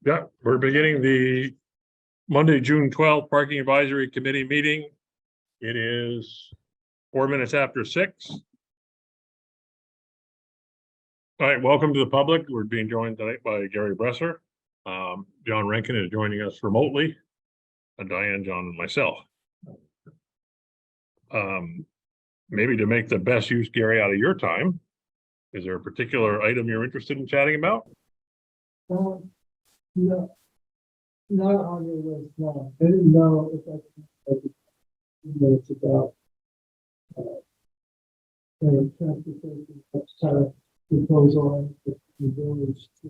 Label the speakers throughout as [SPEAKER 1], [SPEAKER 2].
[SPEAKER 1] Yeah, we're beginning the Monday, June 12th Parking Advisory Committee meeting. It is 4 minutes after 6. All right, welcome to the public. We're being joined tonight by Gary Bressor. John Rankin is joining us remotely, and Diane, John, and myself. Maybe to make the best use, Gary, out of your time, is there a particular item you're interested in chatting about?
[SPEAKER 2] No, not on your list, no. I didn't know if that's about transportation, that's kind of proposal on the village to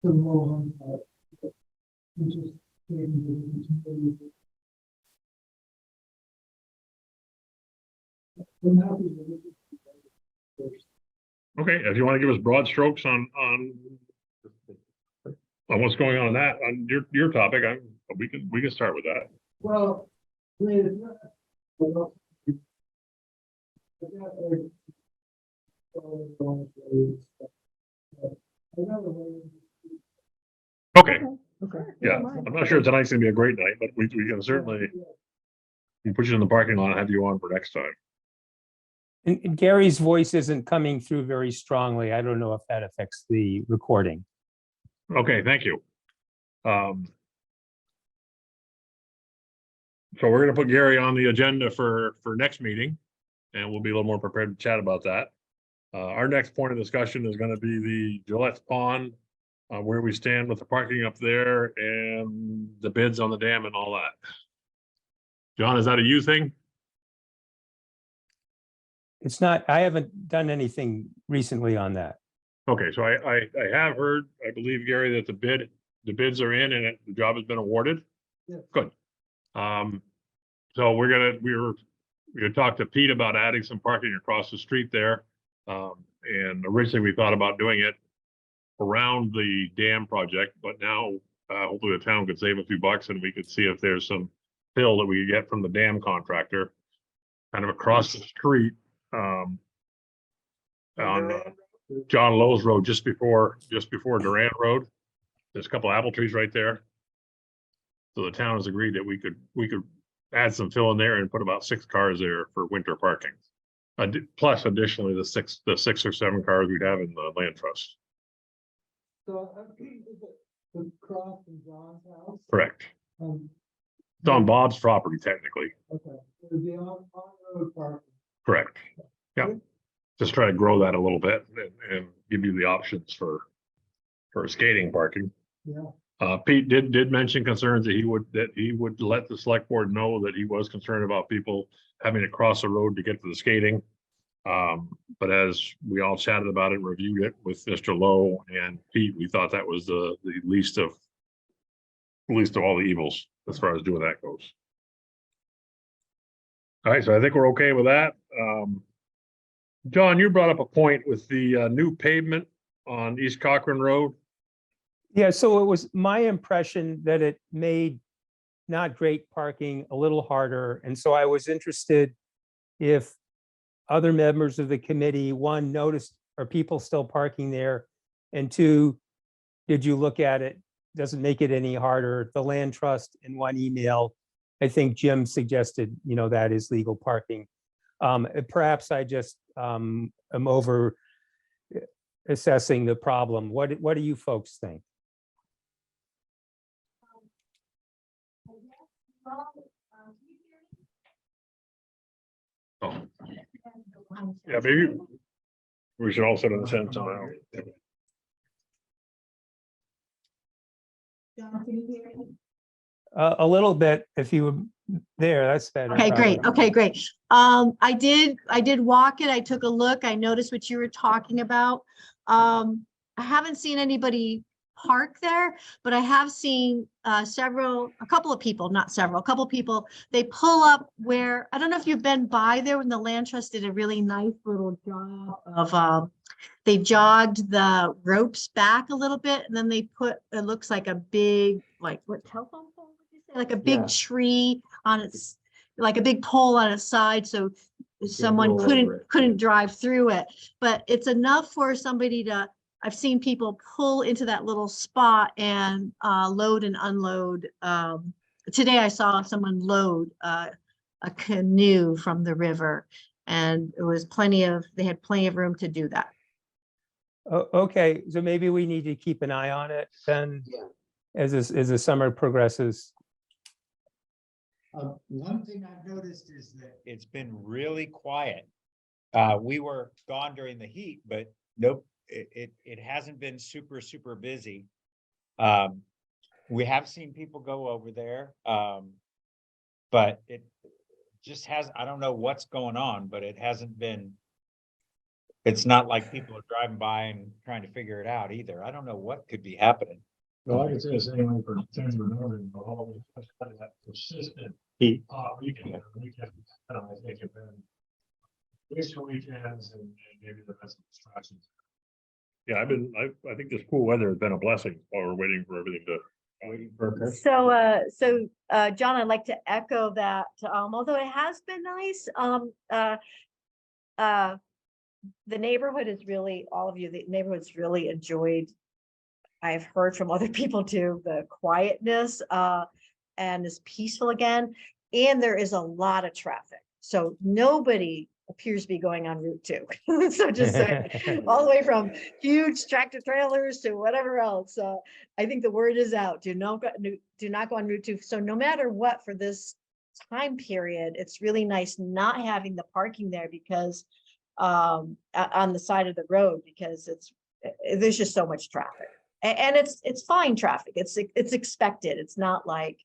[SPEAKER 2] move on. Just
[SPEAKER 1] Okay, if you want to give us broad strokes on what's going on that on your topic, we can start with that.
[SPEAKER 2] Well,
[SPEAKER 1] Okay.
[SPEAKER 2] Okay.
[SPEAKER 1] Yeah, I'm not sure tonight's gonna be a great night, but we can certainly put you in the parking lot and have you on for next time.
[SPEAKER 3] And Gary's voice isn't coming through very strongly. I don't know if that affects the recording.
[SPEAKER 1] Okay, thank you. So we're gonna put Gary on the agenda for next meeting, and we'll be a little more prepared to chat about that. Our next point of discussion is gonna be the Gillett Pond, where we stand with the parking up there and the bids on the dam and all that. John, is that a you thing?
[SPEAKER 3] It's not, I haven't done anything recently on that.
[SPEAKER 1] Okay, so I have heard, I believe, Gary, that the bids are in and the job has been awarded.
[SPEAKER 2] Yeah.
[SPEAKER 1] Good. So we're gonna talk to Pete about adding some parking across the street there. And originally we thought about doing it around the dam project, but now hopefully the town could save a few bucks and we could see if there's some fill that we could get from the dam contractor kind of across the street on John Lowe's Road, just before Durant Road. There's a couple apple trees right there. So the town has agreed that we could add some fill in there and put about 6 cars there for winter parking. Plus additionally the 6 or 7 cars we'd have in the land trust.
[SPEAKER 2] So the cross from John's house.
[SPEAKER 1] Correct. It's on Bob's property technically.
[SPEAKER 2] Okay. It would be on road parking.
[SPEAKER 1] Correct. Yeah. Just try to grow that a little bit and give you the options for skating parking.
[SPEAKER 2] Yeah.
[SPEAKER 1] Pete did mention concerns that he would let the select board know that he was concerned about people having to cross the road to get to the skating. But as we all chatted about it, reviewed it with Mr. Lowe and Pete, we thought that was the least of all the evils as far as doing that goes. All right, so I think we're okay with that. John, you brought up a point with the new pavement on East Cochran Road.
[SPEAKER 3] Yeah, so it was my impression that it made not great parking a little harder. And so I was interested if other members of the committee, one, noticed, are people still parking there? And 2, did you look at it? Doesn't make it any harder. The land trust in one email, I think Jim suggested, that is legal parking. Perhaps I just am over assessing the problem. What do you folks think?
[SPEAKER 1] Oh. Yeah, maybe we should all sit in the tent somehow.
[SPEAKER 3] A little bit, if you were there, that's better.
[SPEAKER 4] Okay, great. Okay, great. I did walk it. I took a look. I noticed what you were talking about. I haven't seen anybody park there, but I have seen a couple of people, they pull up where, I don't know if you've been by there when the land trust did a really nice little job of, they jogged the ropes back a little bit and then they put, it looks like a big, like what telephone pole would you say? Like a big tree on its, like a big pole on its side. So someone couldn't drive through it, but it's enough for somebody to, I've seen people pull into that little spot and load and unload. Today I saw someone load a canoe from the river, and it was they had plenty of room to do that.
[SPEAKER 3] Okay, so maybe we need to keep an eye on it then
[SPEAKER 5] Yeah.
[SPEAKER 3] as the summer progresses.
[SPEAKER 5] One thing I've noticed is that it's been really quiet. We were gone during the heat, but nope, it hasn't been super busy. We have seen people go over there, but it just I don't know what's going on, but it hasn't been. It's not like people are driving by and trying to figure it out either. I don't know what could be happening.
[SPEAKER 6] Well, I can say the same way for Denver, Northern, but all that persistent heat, weekend, I think it's been recent weekends and maybe the rest of the distractions.
[SPEAKER 1] Yeah, I think this cool weather has been a blessing while we're waiting for everything to.
[SPEAKER 4] So, John, I'd like to echo that, although it has been nice, the neighborhood is really, all of you, the neighborhood's really enjoyed. I've heard from other people too, the quietness, and is peaceful again. And there is a lot of traffic. So nobody appears to be going on Route 2. So just all the way from huge tractor trailers to whatever else. I think the word is out. Do not go on Route 2. So no matter what, for this time period, it's really nice not having the parking there because on the side of the road, because there's just so much traffic, and it's fine traffic. It's expected. It's not like,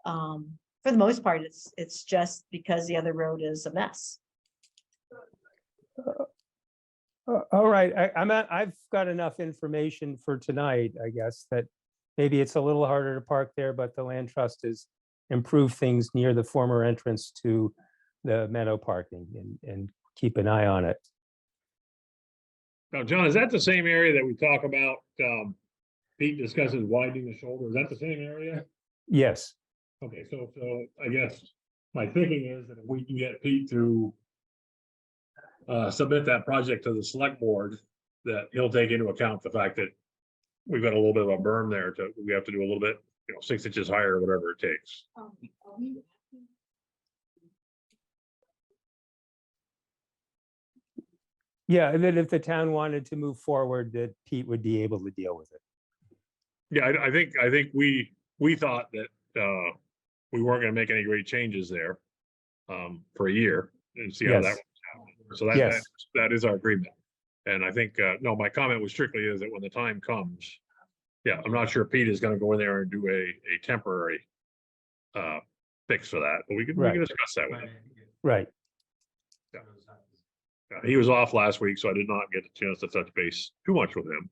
[SPEAKER 4] for the most part, it's just because the other road is a mess.
[SPEAKER 3] All right, I've got enough information for tonight, I guess, that maybe it's a little harder to park there, but the land trust has improved things near the former entrance to the meadow parking and keep an eye on it.
[SPEAKER 1] Now, John, is that the same area that we talk about? Pete discusses widening the shoulder. Is that the same area?
[SPEAKER 3] Yes.
[SPEAKER 1] Okay, so I guess my thinking is that if we can get Pete to submit that project to the select board, that he'll take into account the fact that we've got a little bit of a berm there we have to do a little bit, 6 inches higher or whatever it takes.
[SPEAKER 3] Yeah, and then if the town wanted to move forward, that Pete would be able to deal with it.
[SPEAKER 1] Yeah, I think we thought that we weren't gonna make any great changes there for a year and see how that
[SPEAKER 3] Yes.
[SPEAKER 1] works out. So
[SPEAKER 3] Yes.
[SPEAKER 1] that is our agreement. And I think, no, my comment was strictly is that when the time comes, yeah, I'm not sure Pete is gonna go in there and do a temporary fix for that, but we can discuss that with him.
[SPEAKER 3] Right.
[SPEAKER 1] He was off last week, so I did not get a chance to touch base too much with him.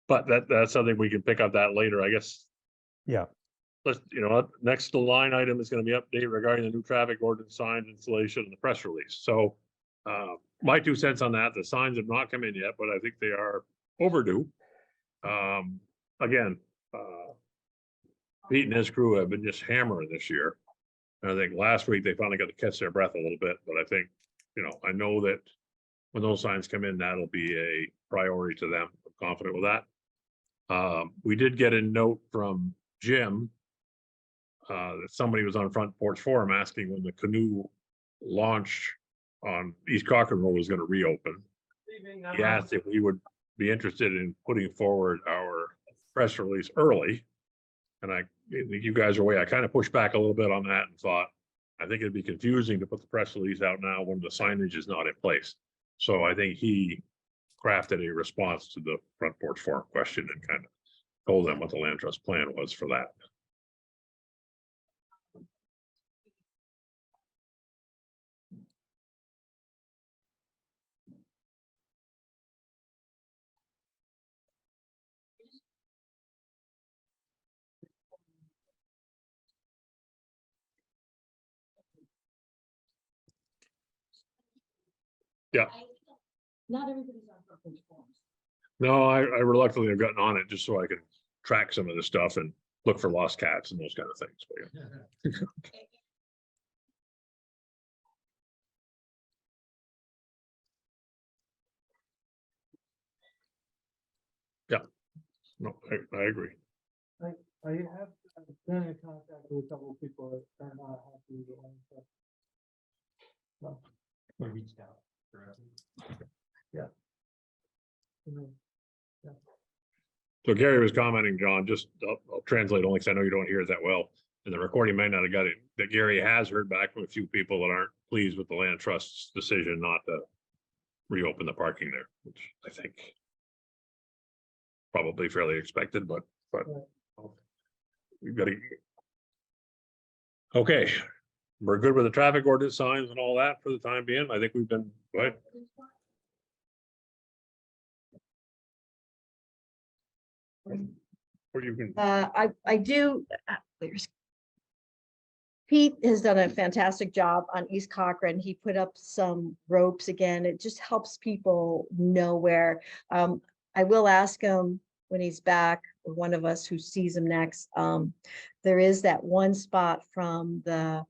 [SPEAKER 1] But that's something we can pick up that later, I guess.
[SPEAKER 3] Yeah.
[SPEAKER 1] Let's, next line item is going to be update regarding the new traffic ordinance signs installation and the press release. So my 2 cents on that, the signs have not come in yet, but I think they are overdue. Again, Pete and his crew have been just hammering this year. And I think last week they finally got to catch their breath a little bit, but I think, I know that when those signs come in, that'll be a priority to them. I'm confident with that. We did get a note from Jim that somebody was on Front Porch Forum asking when the canoe launch on East Cochran Rd was going to reopen. He asked if we would be interested in putting forward our press release early. And I think you guys are away. I kind of pushed back a little bit on that and thought, I think it'd be confusing to put the press release out now when the signage is not in place. So I think he crafted a response to the Front Porch Forum question and kind of told them what the land trust plan was for that. Yeah.
[SPEAKER 4] Not everybody's on Front Porch Forums.
[SPEAKER 1] No, I reluctantly have gotten on it just so I can track some of this stuff and look for lost cats and those kind of things. But yeah. No, I agree.
[SPEAKER 2] I have been in contact with a couple of people that are not happy with the one, so.
[SPEAKER 6] We reached out directly.
[SPEAKER 2] You know,
[SPEAKER 1] So Gary was commenting, John, just I'll translate only because I know you don't hear it that well. And the recording may not have got it, that Gary has heard back from a few people that aren't pleased with the land trust's decision not to reopen the parking there, which I think probably fairly expected, but we've got to. Okay, we're good with the traffic ordinance signs and all that for the time being. I think we've been, go ahead. Or you can,
[SPEAKER 4] I do, there's. Pete has done a fantastic job on East Cochran. He put up some ropes again. It just helps people know where. I will ask him when he's back, or one of us who sees him next. There is that one spot from the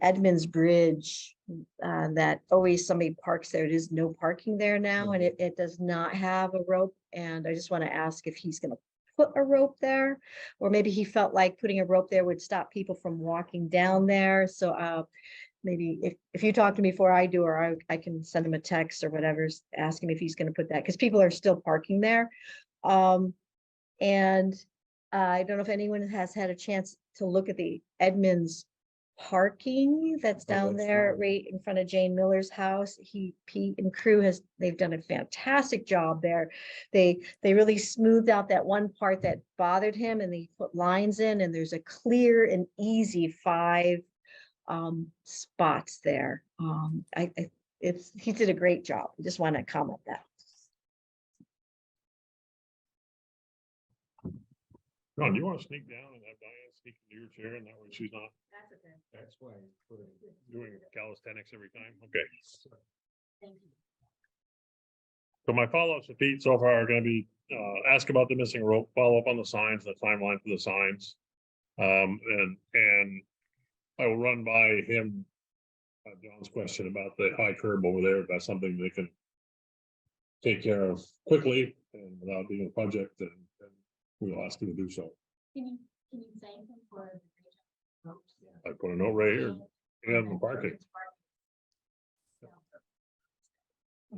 [SPEAKER 4] Edmonds Bridge that always somebody parks there. It is no parking there now, and it does not have a rope. And I just want to ask if he's going to put a rope there, or maybe he felt like putting a rope there would stop people from walking down there. So maybe if you talk to me before I do, or I can send him a text or whatever, ask him if he's going to put that, because people are still parking there. And I don't know if anyone has had a chance to look at the Edmonds parking that's down there right in front of Jane Miller's house. Pete and crew they've done a fantastic job there. They really smoothed out that one part that bothered him, and they put lines in, and there's a clear and easy 5 spots there. He did a great job. I just want to comment that.
[SPEAKER 1] Ron, do you want to sneak down and have Diane sneak into your chair, and that way she's not
[SPEAKER 4] That's okay.
[SPEAKER 6] That's why.
[SPEAKER 1] doing calisthenics every time? Okay.
[SPEAKER 4] Thank you.
[SPEAKER 1] So my follow-ups to Pete so far are gonna be, ask about the missing rope, follow up on the signs, the timeline for the signs. And I will run by him, John's question about the high curb over there. If that's something they can take care of quickly and without being a project, then we'll ask him to do so.
[SPEAKER 4] Can you thank him for the
[SPEAKER 1] I put a note right here and the parking.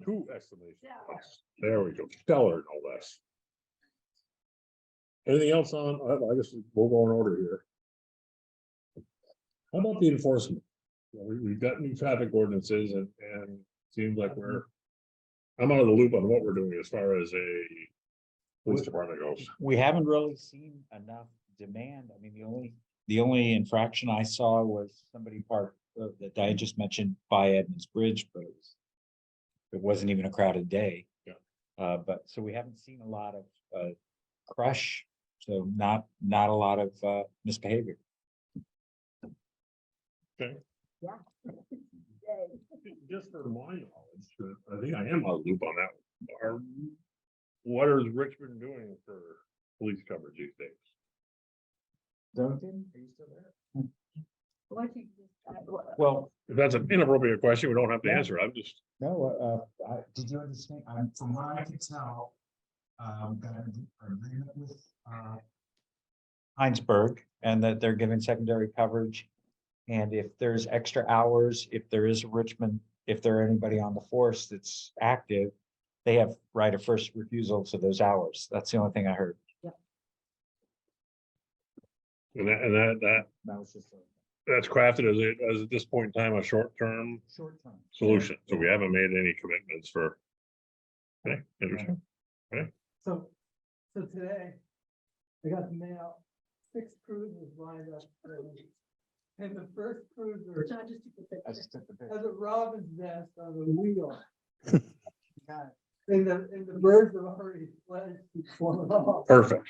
[SPEAKER 1] 2 exclamation points. There we go. Stellar, no less. Anything else on, I guess we'll go in order here. How about the enforcement? We've got new traffic ordinances and seems like I'm out of the loop on what we're doing as far as a police department goes.
[SPEAKER 5] We haven't really seen enough demand. I mean, the only infraction I saw was somebody parked that I just mentioned by Edmonds Bridge, but it wasn't even a crowded day.
[SPEAKER 1] Yeah.
[SPEAKER 5] But so we haven't seen a lot of crush, so not a lot of misbehavior.
[SPEAKER 1] Okay.
[SPEAKER 4] Yeah.
[SPEAKER 1] Just for my knowledge, I think I am out of the loop on that. What is Richmond doing for police coverage these days?
[SPEAKER 5] Duncan, are you still there?
[SPEAKER 4] What
[SPEAKER 5] Well,
[SPEAKER 1] If that's an inappropriate question, we don't have to answer. I'm just,
[SPEAKER 6] No, did you understand? From what I could tell, got an agreement with,
[SPEAKER 5] Heinsberg, and that they're giving secondary coverage. And if there's extra hours, if there is Richmond, if there are anybody on the force that's active, they have right of first refusal to those hours. That's the only thing I heard.
[SPEAKER 1] and
[SPEAKER 5] That was just
[SPEAKER 1] that's crafted as at this point in time, a short-term
[SPEAKER 5] short term.
[SPEAKER 1] solution. So we haven't made any commitments for. Okay, interesting.
[SPEAKER 2] So today, I got the mail, 6 cruisers lined up. And the first cruiser
[SPEAKER 5] I just took the picture.
[SPEAKER 2] has a robin's nest on the wheel. And the birds have already fled before off.
[SPEAKER 1] Perfect.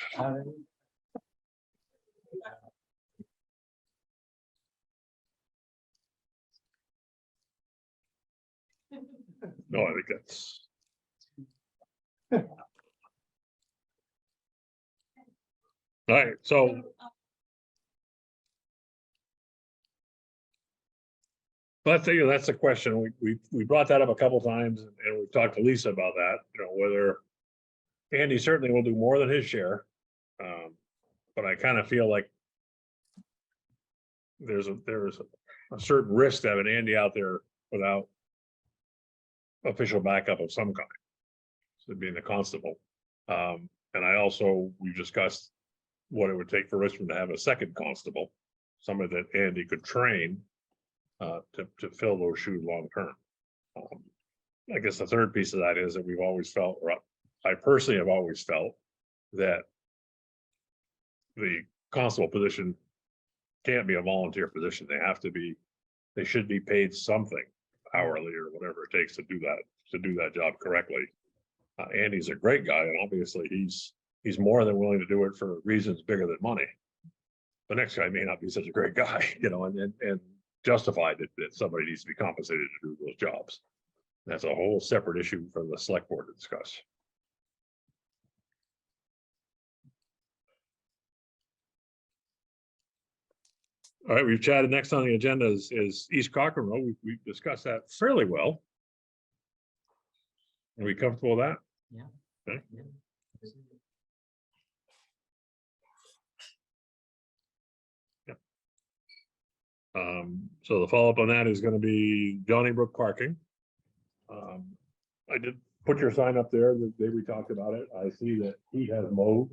[SPEAKER 1] No, I think that's. All right, so that's the question. We brought that up a couple times and we've talked to Lisa about that, whether Andy certainly will do more than his share. But I kind of feel like there's a certain risk to having Andy out there without official backup of some kind. So being the constable. And I also, we discussed what it would take for Richmond to have a second constable, somebody that Andy could train to fill those shoes long term. I guess the third piece of that is that we've always felt, or I personally have always felt, that the constable position can't be a volunteer position. They should be paid something hourly or whatever it takes to do that job correctly. Andy's a great guy, and obviously he's more than willing to do it for reasons bigger than money. The next guy may not be such a great guy, and justified that somebody needs to be compensated to do those jobs. That's a whole separate issue for the select board to discuss. All right, we've chatted. Next on the agenda is East Cochran Road. We've discussed that fairly well. Are we comfortable with that?
[SPEAKER 7] Yeah.
[SPEAKER 1] Okay.
[SPEAKER 7] Yeah.
[SPEAKER 1] So the follow-up on that is gonna be Johnny Brook parking. I did put your sign up there the day we talked about it. I see that he has mowed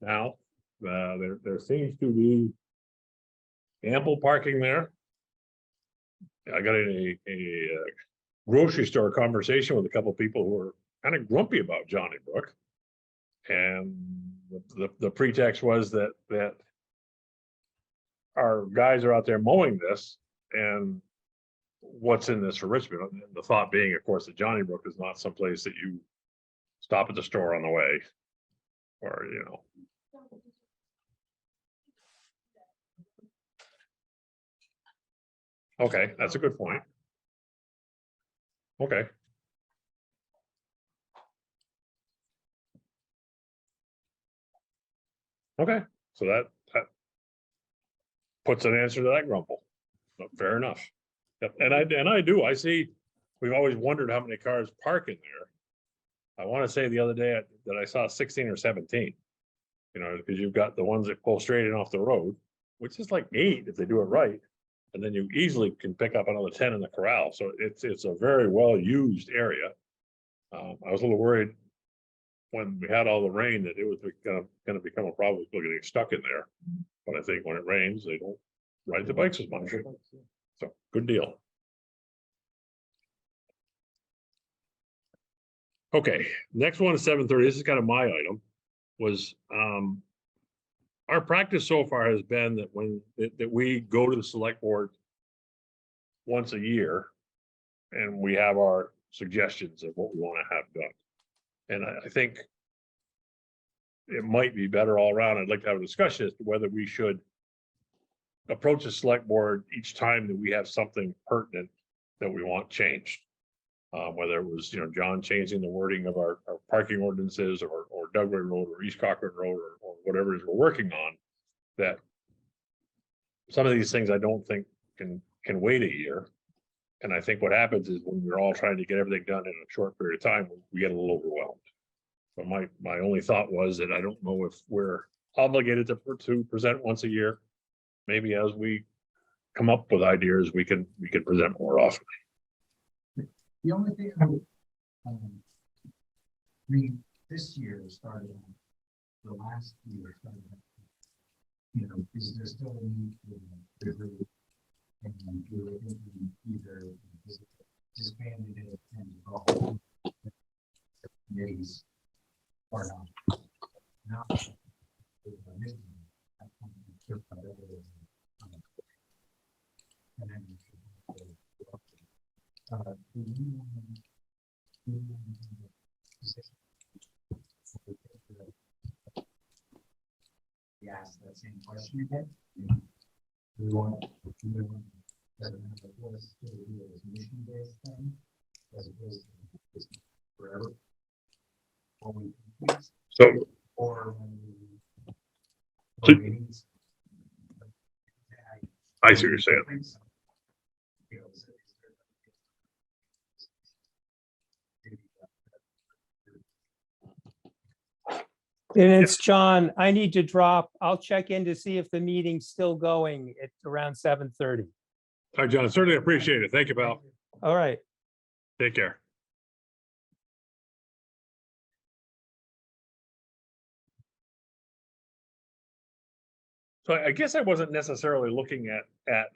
[SPEAKER 1] now. There seems to be ample parking there. I got in a grocery store conversation with a couple people who were kind of grumpy about Johnny Brook. And the pretext was that our guys are out there mowing this, and what's in this for Richmond? And the thought being, of course, that Johnny Brook is not someplace that you stop at the store on the way, or, Okay, that's a good point. Okay. Okay, so that puts an answer to that grumble. Fair enough. Yep, and I see, we've always wondered how many cars park in there. I want to say the other day that I saw 16 or 17. Because you've got the ones that pull straight in off the road, which is like 8 if they do it right. And then you easily can pick up another 10 in the corral. So it's a very well used area. I was a little worried when we had all the rain that it was going to become a problem with people getting stuck in there. But I think when it rains, they don't ride the bikes as much. So good deal. Okay, next one is 7:30. This is kind of my item. Was our practice so far has been that we go to the select board once a year and we have our suggestions of what we want to have done. And I think it might be better all around. I'd like to have a discussion as to whether we should approach the select board each time that we have something pertinent that we want changed. Whether it was, John changing the wording of our parking ordinances or Dugway Road or East Cochran Road or whatever it is we're working on, that some of these things I don't think can wait a year. And I think what happens is when we're all trying to get everything done in a short period of time, we get a little overwhelmed. But my only thought was that I don't know if we're obligated to present once a year. Maybe as we come up with ideas, we can present more often.
[SPEAKER 7] The only thing I would, this year started on the last year started on, is there still a need for the group and do it either disbanded it and involved committees or not? Not. And then yes, that same question again. We want that was to do as mission based thing as opposed to forever.
[SPEAKER 1] So
[SPEAKER 7] Or when
[SPEAKER 1] So- I see what you're saying.
[SPEAKER 3] And it's John, I need to drop. I'll check in to see if the meeting's still going at around 7:30.
[SPEAKER 1] All right, John, certainly appreciate it. Thank you, pal.
[SPEAKER 3] All right.
[SPEAKER 1] Take care. So I guess I wasn't necessarily looking at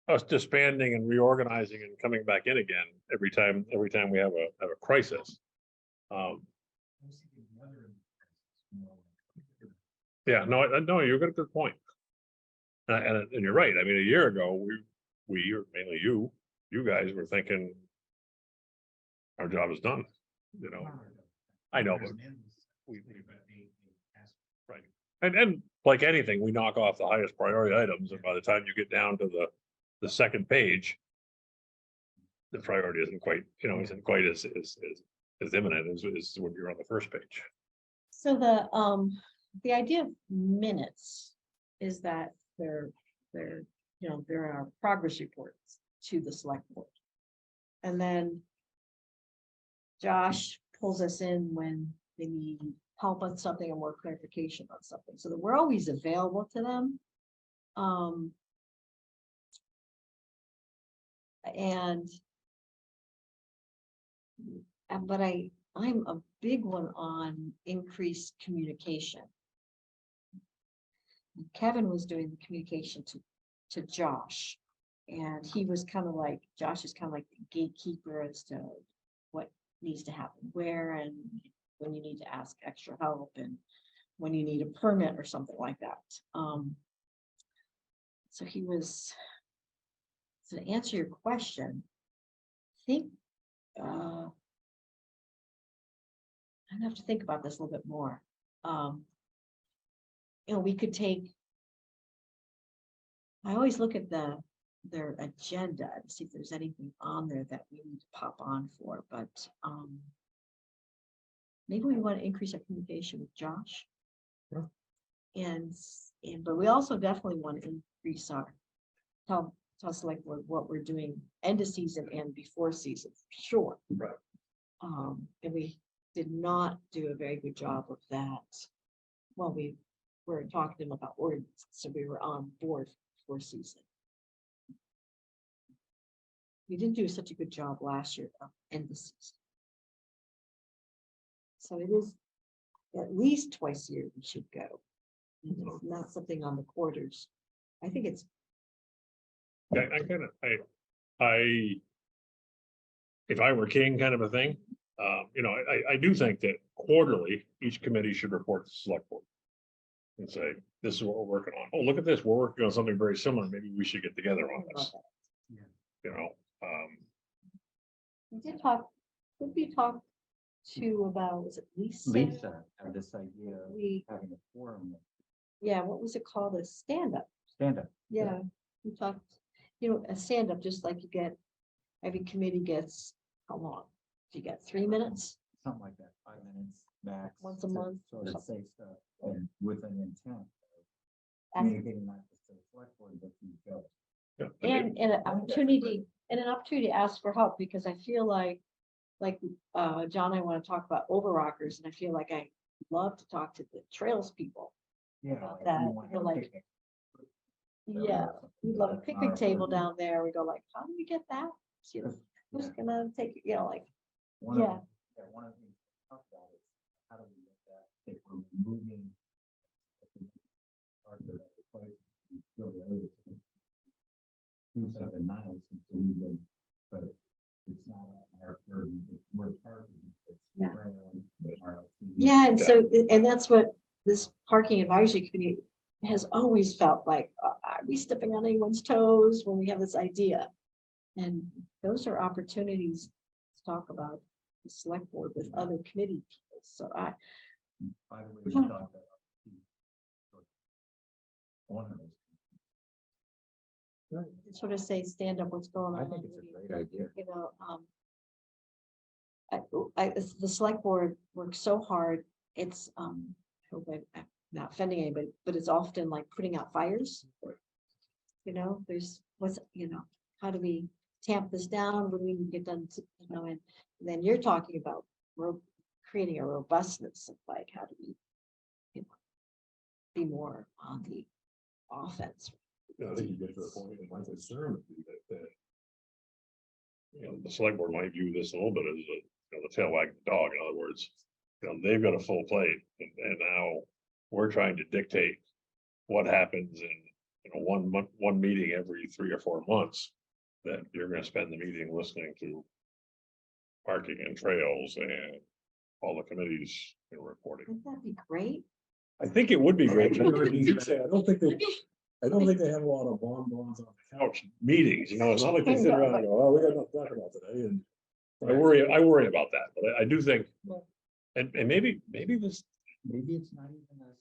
[SPEAKER 1] us disbanding and reorganizing and coming back in again every time we have a crisis. Yeah, no, you've got a good point. And you're right. I mean, a year ago, we or mainly you guys were thinking our job is done, you know. I know, but right. And like anything, we knock off the highest priority items, and by the time you get down to the second page, the priority isn't quite as imminent as when you're on the first page.
[SPEAKER 4] So the idea of minutes is that there are progress reports to the select board. And then Josh pulls us in when they need help on something or more clarification on something, so that we're always available to them. But I'm a big one on increased communication. Kevin was doing the communication to Josh, and he was kind of like, Josh is kind of like the gatekeeper as to what needs to happen where, and when you need to ask extra help, and when you need a permit or something like that. So he was, so to answer your question, I think I'd have to think about this a little bit more. We could take, I always look at their agenda and see if there's anything on there that we need to pop on for, but maybe we want to increase our communication with Josh. Yeah. But we also definitely want to increase our tell select board what we're doing end of season and before season, for sure.
[SPEAKER 1] Right.
[SPEAKER 4] And we did not do a very good job of that. Well, we were talking to them about ordinance, so we were on board for season. We didn't do such a good job last year of end of season. So it is at least twice a year we should go. And it's not something on the quarters. I think it's.
[SPEAKER 1] Yeah, if I were king kind of a thing, I do think that quarterly, each committee should report to the select board and say, this is what we're working on. Oh, look at this. We're working on something very similar. Maybe we should get together on this.
[SPEAKER 4] We did talk, could we talk to about, was it Lisa?
[SPEAKER 8] Lisa had this idea of
[SPEAKER 4] We,
[SPEAKER 8] having a forum,
[SPEAKER 4] yeah, what was it called? A stand-up.
[SPEAKER 8] stand up.
[SPEAKER 4] Yeah, we talked, a stand-up, just like you get, every committee gets, how long? Do you get 3 minutes?
[SPEAKER 8] Something like that, 5 minutes max.
[SPEAKER 4] Once a
[SPEAKER 8] to
[SPEAKER 4] month
[SPEAKER 8] Sort
[SPEAKER 4] or
[SPEAKER 8] of say stuff and with an intent. of
[SPEAKER 4] And
[SPEAKER 8] Communicating not just to the select board, but to each other.
[SPEAKER 4] an opportunity, to ask for help, because I feel like John, I want to talk about Overockers, and I feel like I love to talk to the trails people.
[SPEAKER 8] Yeah.
[SPEAKER 4] About
[SPEAKER 8] like
[SPEAKER 4] that,
[SPEAKER 8] you want to
[SPEAKER 4] you're like,
[SPEAKER 8] picnic.
[SPEAKER 4] Yeah, we'd love a picnic table down there. We go like, how do we get that? Who's gonna take, like,
[SPEAKER 8] One of
[SPEAKER 4] yeah.
[SPEAKER 8] the- one of the things we talked about is how do we get that, if we're moving. Part of the place, we feel the other thing. 2 nice, but it's not our burden, we're part of it. It's
[SPEAKER 4] Yeah.
[SPEAKER 8] around the RLT.
[SPEAKER 4] Yeah, and so, and that's what this parking advisory committee has always felt like, are we stepping on anyone's toes when we have this idea? And those are opportunities to talk about the select board with other committee people. So
[SPEAKER 8] By the way, we talked about one of those.
[SPEAKER 4] sort of say, stand up, what's going on?
[SPEAKER 8] I think it's a great idea.
[SPEAKER 4] The select board works so hard. It's, I hope I'm not offending anybody, but it's often like putting out fires. There's how do we tamp this down? What do we get done? And then you're talking about
[SPEAKER 9] creating a robustness of like, how do we, you know, be more on the offense?
[SPEAKER 1] I think you get to the point, and my concern would be that you know, the select board might view this a little bit as a, you know, the tail wagging the dog. In other words, you know, they've got a full plate, and now we're trying to dictate what happens in, you know, one meeting every 3 or 4 months. That you're gonna spend the meeting listening to parking and trails and all the committees, you know, reporting.
[SPEAKER 9] Wouldn't that be great?
[SPEAKER 1] I think it would be great. but I don't think they have a lot of bonbons on the couch meetings, you know, it's not like they sit around and go, oh, we got nothing to talk about today, and I worry about that, but I do think. And maybe this,
[SPEAKER 8] Maybe it's not even a.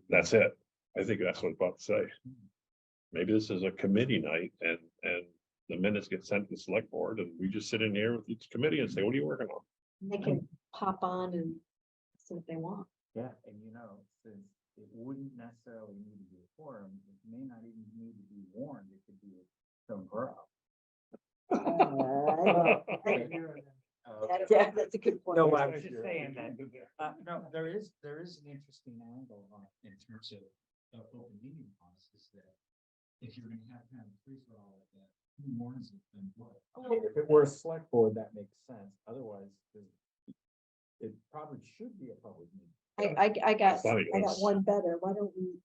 [SPEAKER 1] that's it, I think that's what I'm about to say. Maybe this is a committee night, and the minutes get sent to the select board, and we just sit in here with each committee and say, what are you working on?
[SPEAKER 9] And they can pop on and see what they want.
[SPEAKER 8] Yeah, and since it wouldn't necessarily need to be a forum, it may not even need to be warned, it could be a borough.
[SPEAKER 9] That's a good point.
[SPEAKER 3] No,
[SPEAKER 8] I
[SPEAKER 3] I
[SPEAKER 8] was just saying that, no, there is an interesting angle on in terms of open meeting laws is that if you're gonna have kind of free for all like that, who warns it then what? If it were a select board, that makes sense, otherwise, it probably should be a public meeting.
[SPEAKER 9] I got
[SPEAKER 1] Funny, it's-
[SPEAKER 9] one better. Why don't we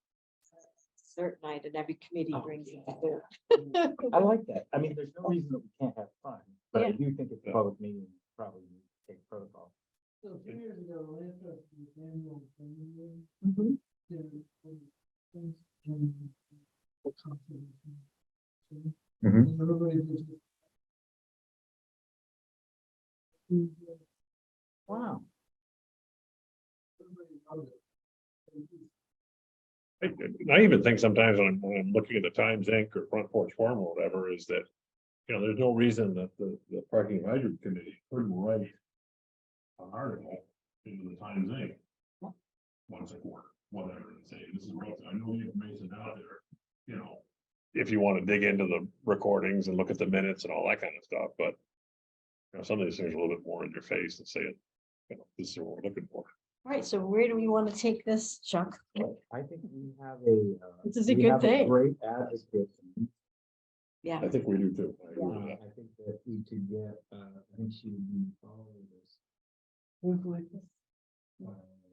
[SPEAKER 9] certain night and every committee brings it their.
[SPEAKER 8] I like that, I mean, there's no reason that we can't have fun, but I
[SPEAKER 9] Yeah.
[SPEAKER 8] do think it's a public meeting, probably need to take protocol.
[SPEAKER 2] So 2 years ago, Lance was the annual planning meeting,
[SPEAKER 9] Mhm.
[SPEAKER 2] things and the conservation.
[SPEAKER 8] Mhm.
[SPEAKER 2] And everybody was just.
[SPEAKER 8] Wow.
[SPEAKER 2] Everybody loved it.
[SPEAKER 1] I even think sometimes when I'm looking at the Times Inc. or Front Porch Forum or whatever, is that, you know, there's no reason that the parking advisory committee couldn't write an article into the Times Inc. once a quarter, whatever, and say, this is what, I know the information's out there, you know. If you want to dig into the recordings and look at the minutes and all that kind of stuff, but you know, some of these things are a little bit more in your face and say, you know, this is what we're looking for.
[SPEAKER 9] All right, so where do we want to take this, Chuck?
[SPEAKER 8] I think we have a.
[SPEAKER 9] This is a
[SPEAKER 8] we
[SPEAKER 9] good
[SPEAKER 8] have
[SPEAKER 9] thing.
[SPEAKER 8] Great advocate.
[SPEAKER 9] Yeah,
[SPEAKER 1] I think we do too. I agree with
[SPEAKER 8] I
[SPEAKER 1] that.
[SPEAKER 8] think that we could get, I think she would be following this.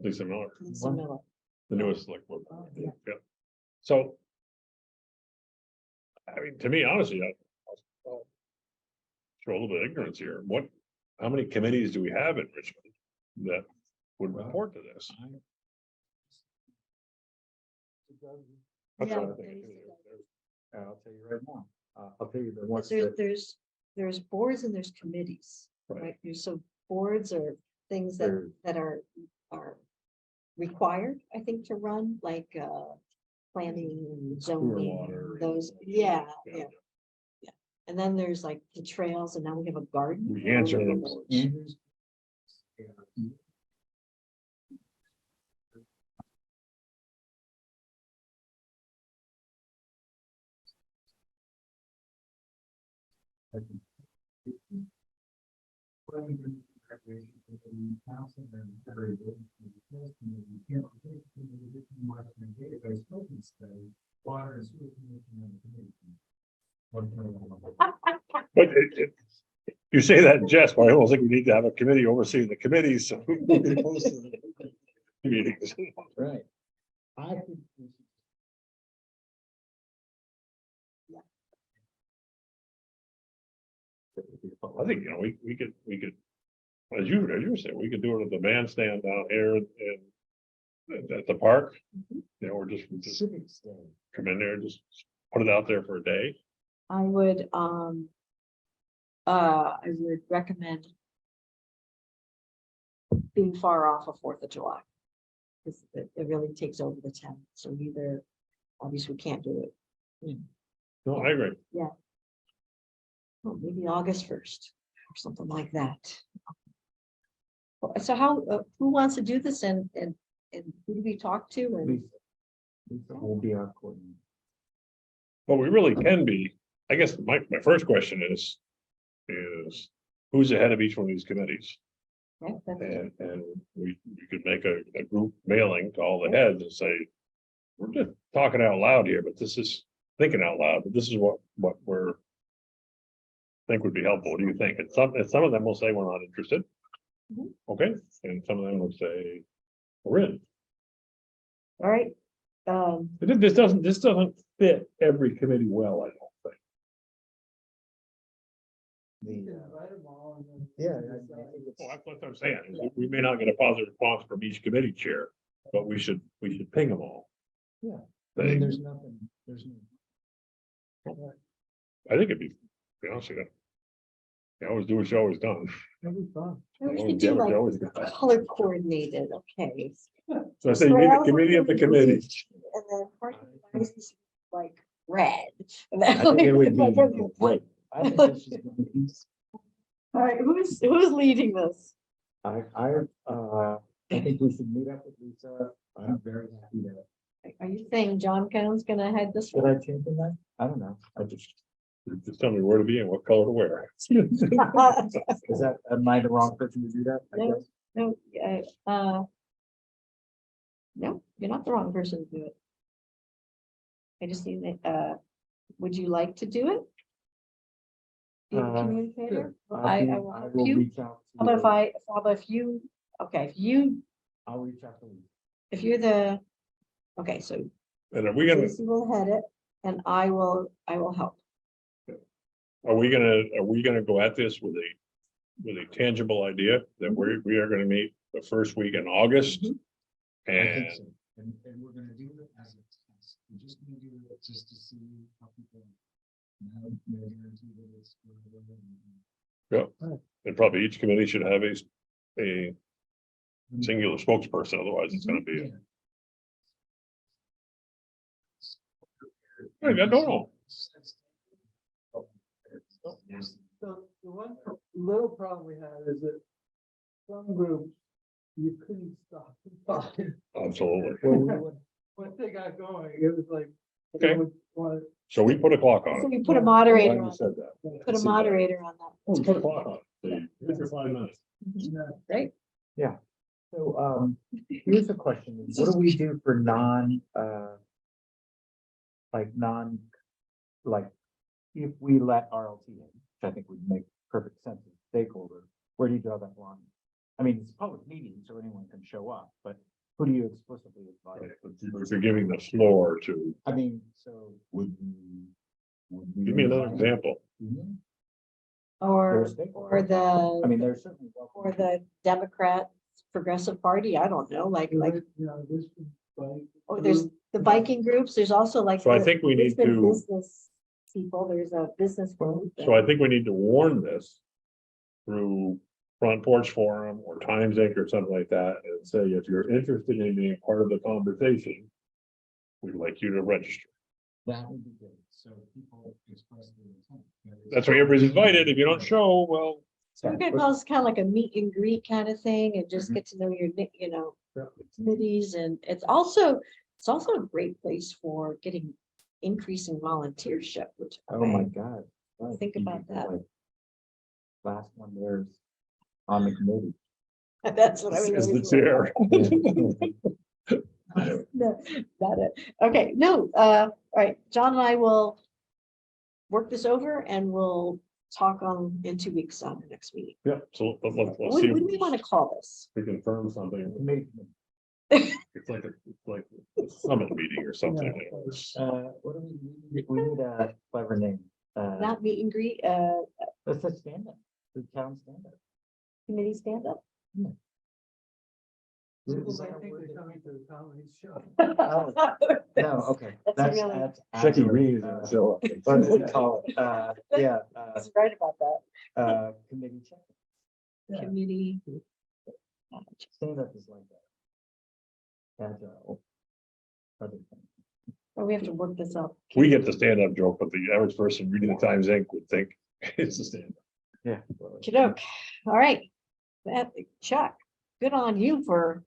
[SPEAKER 1] Lisa Miller,
[SPEAKER 9] Lisa Miller.
[SPEAKER 1] the newest select board.
[SPEAKER 9] Yeah.
[SPEAKER 1] Yeah. So. I mean, to me, honestly, I'll show a little bit of ignorance here. How many committees do we have in Richmond that would report to this? That's what I think.
[SPEAKER 8] I'll tell you right now, I'll tell you the ones
[SPEAKER 9] There's,
[SPEAKER 8] that.
[SPEAKER 9] there's boards and there's committees,
[SPEAKER 1] Right.
[SPEAKER 9] right? There's some boards or things that are required, I think, to run, like, planning and zoning,
[SPEAKER 1] water,
[SPEAKER 9] those, yeah. And then there's like the trails, and now we have a garden.
[SPEAKER 1] We answer them.
[SPEAKER 8] Andrews.
[SPEAKER 1] But you say that in jest, but I almost think we need to have a committee overseeing the committees. So we can post the meetings.
[SPEAKER 8] Right. I think we should.
[SPEAKER 1] I think, you know, we could, as you were saying, we could do it at the bandstand down here and at the park. You know, or just
[SPEAKER 8] Civic stand.
[SPEAKER 1] come in there and just put it out there for a day.
[SPEAKER 9] I would recommend being far off of 4th of July. Because it really takes over the town, so either, obviously, we can't do it.
[SPEAKER 1] No, I agree.
[SPEAKER 9] Well, maybe August 1st or something like that. So how, who wants to do this and who do we talk to? And
[SPEAKER 8] Lisa will be our coordinator.
[SPEAKER 1] But we really can be, I guess my first question is who's the head of each one of these committees?
[SPEAKER 9] Yeah, that's-
[SPEAKER 1] And we could make a group mailing to all the heads and say, we're just talking out loud here, but this is thinking out loud, but this is what we're think would be helpful. What do you think? And some of them will say we're not interested.
[SPEAKER 9] Mhm.
[SPEAKER 1] Okay, and some of them will say we're in.
[SPEAKER 9] All right.
[SPEAKER 1] But this doesn't fit every committee well, I don't think.
[SPEAKER 2] You can invite them all and then.
[SPEAKER 5] Yeah,
[SPEAKER 1] Well, that's what I'm saying. We may not get a positive response from each committee chair, but we should ping them all.
[SPEAKER 8] Yeah.
[SPEAKER 1] Say,
[SPEAKER 8] There's nothing, there's no.
[SPEAKER 1] I think it'd be honest with you. You always do what you always done.
[SPEAKER 2] It'll be fun.
[SPEAKER 9] We
[SPEAKER 1] Always
[SPEAKER 9] should
[SPEAKER 1] get
[SPEAKER 9] do
[SPEAKER 1] what you
[SPEAKER 9] like
[SPEAKER 1] always got.
[SPEAKER 9] color coordinated, okay.
[SPEAKER 1] So I say you need a committee of the committee.
[SPEAKER 9] And then parking devices is like red. And then
[SPEAKER 5] I think it would
[SPEAKER 9] like-
[SPEAKER 5] be great. I think this is gonna be-
[SPEAKER 9] All right, who's leading this?
[SPEAKER 5] I think we should meet up with Lisa. I'm very happy to.
[SPEAKER 9] Are you saying John Cohn's gonna head this
[SPEAKER 5] Should
[SPEAKER 9] one?
[SPEAKER 5] I change that? I don't know.
[SPEAKER 1] Just tell me where to be and what color to wear.
[SPEAKER 5] Is that, am I the wrong person to do that? I
[SPEAKER 9] No.
[SPEAKER 5] guess?
[SPEAKER 9] No, you're not the wrong person to do it. I just need, would you like to do it? You have a
[SPEAKER 5] Uh,
[SPEAKER 9] communicator? Well,
[SPEAKER 5] I
[SPEAKER 9] will help
[SPEAKER 5] will
[SPEAKER 9] you.
[SPEAKER 5] reach out.
[SPEAKER 9] How
[SPEAKER 5] to-
[SPEAKER 9] about if you, okay,
[SPEAKER 5] I'll reach out to Lisa.
[SPEAKER 9] if you're the, okay, so
[SPEAKER 1] And are we gonna
[SPEAKER 9] Tracy will head it and I will help.
[SPEAKER 1] Are we gonna go at this with a tangible idea that we are gonna meet the first week in August?
[SPEAKER 8] I think
[SPEAKER 1] And
[SPEAKER 8] so. And we're gonna do it as a test. We're just gonna do it just to see how people. Now, no guarantee that it's gonna go.
[SPEAKER 1] and probably each committee should have a singular spokesperson, otherwise it's gonna be. I don't know.
[SPEAKER 2] So the one little problem we had is that some groups, you couldn't stop them talking.
[SPEAKER 1] Absolutely.
[SPEAKER 2] Once they got going, it was like.
[SPEAKER 1] Okay.
[SPEAKER 2] they would want-
[SPEAKER 1] So we put a clock on
[SPEAKER 9] So
[SPEAKER 1] it.
[SPEAKER 9] we put a moderator
[SPEAKER 1] Glad
[SPEAKER 9] on,
[SPEAKER 1] you said that.
[SPEAKER 9] put a moderator on that.
[SPEAKER 1] We put a clock on it. Say, "Here's your 5 minutes."
[SPEAKER 9] Right?
[SPEAKER 5] So, here's a question. What do we do for if we let RLT in, which I think would make perfect sense as stakeholder, where do you draw that line? I mean, it's a public meeting, so anyone can show up, but who do you explicitly invite?
[SPEAKER 1] If you're giving the floor to,
[SPEAKER 5] I mean, so.
[SPEAKER 1] give me another example.
[SPEAKER 9] Or,
[SPEAKER 5] There's-
[SPEAKER 9] or
[SPEAKER 5] I
[SPEAKER 9] the,
[SPEAKER 5] mean, there's certainly.
[SPEAKER 9] or the Democrat Progressive Party, I don't know, like,
[SPEAKER 2] You know, this was like.
[SPEAKER 9] oh, there's the biking groups, there's also like.
[SPEAKER 1] So I
[SPEAKER 9] the
[SPEAKER 1] think we need
[SPEAKER 9] Richmond
[SPEAKER 1] to,
[SPEAKER 9] Business people, there's a business group.
[SPEAKER 1] so I think we need to warn this through Front Porch Forum or Times Inc. or something like that, and say, if you're interested in being part of the conversation, we'd like you to register.
[SPEAKER 8] That would be good. So people express their intent.
[SPEAKER 1] That's why everybody's invited. If you don't show, well,
[SPEAKER 9] So we're gonna call this kind of like a meet and greet kind of thing and just
[SPEAKER 5] Mhm.
[SPEAKER 9] get to know your,
[SPEAKER 5] Yeah.
[SPEAKER 9] committees, and it's also a great place for getting increasing volunteership, which.
[SPEAKER 5] Oh my
[SPEAKER 9] I
[SPEAKER 5] God. Right.
[SPEAKER 9] Think
[SPEAKER 5] You
[SPEAKER 9] about
[SPEAKER 5] could
[SPEAKER 9] that.
[SPEAKER 5] like Last one there's on the committee.
[SPEAKER 9] That's what I was.
[SPEAKER 1] is the chair.
[SPEAKER 9] No, not it. Okay, no, all right, John and I will work this over and we'll talk in 2 weeks on the next meeting.
[SPEAKER 1] Yeah, so let's
[SPEAKER 9] What
[SPEAKER 1] see
[SPEAKER 9] do
[SPEAKER 1] if
[SPEAKER 9] we want to call this?
[SPEAKER 1] we confirm something.
[SPEAKER 5] Committee.
[SPEAKER 1] It's like a summit meeting or something.
[SPEAKER 5] What do we need? We need a clever name.
[SPEAKER 9] Not meet and greet,
[SPEAKER 5] Let's just stand up. The town stand up.
[SPEAKER 9] committee stand up?
[SPEAKER 2] People might think they're coming to the comedy show.
[SPEAKER 5] No, okay.
[SPEAKER 9] That's really-
[SPEAKER 5] that's
[SPEAKER 1] Jackie
[SPEAKER 5] accurate.
[SPEAKER 1] Reed. So.
[SPEAKER 5] What do we call it? Yeah,
[SPEAKER 9] He's right about that.
[SPEAKER 5] committee check.
[SPEAKER 2] Yeah.
[SPEAKER 9] Committee.
[SPEAKER 5] Stand up is like that. Agile. Other thing.
[SPEAKER 9] Oh, we have to work this up.
[SPEAKER 1] We get the stand-up joke, but the average person reading the Times Inc. would think it's a stand-up.
[SPEAKER 5] Yeah.
[SPEAKER 9] Okey-doke. All right. That, Chuck, good on you for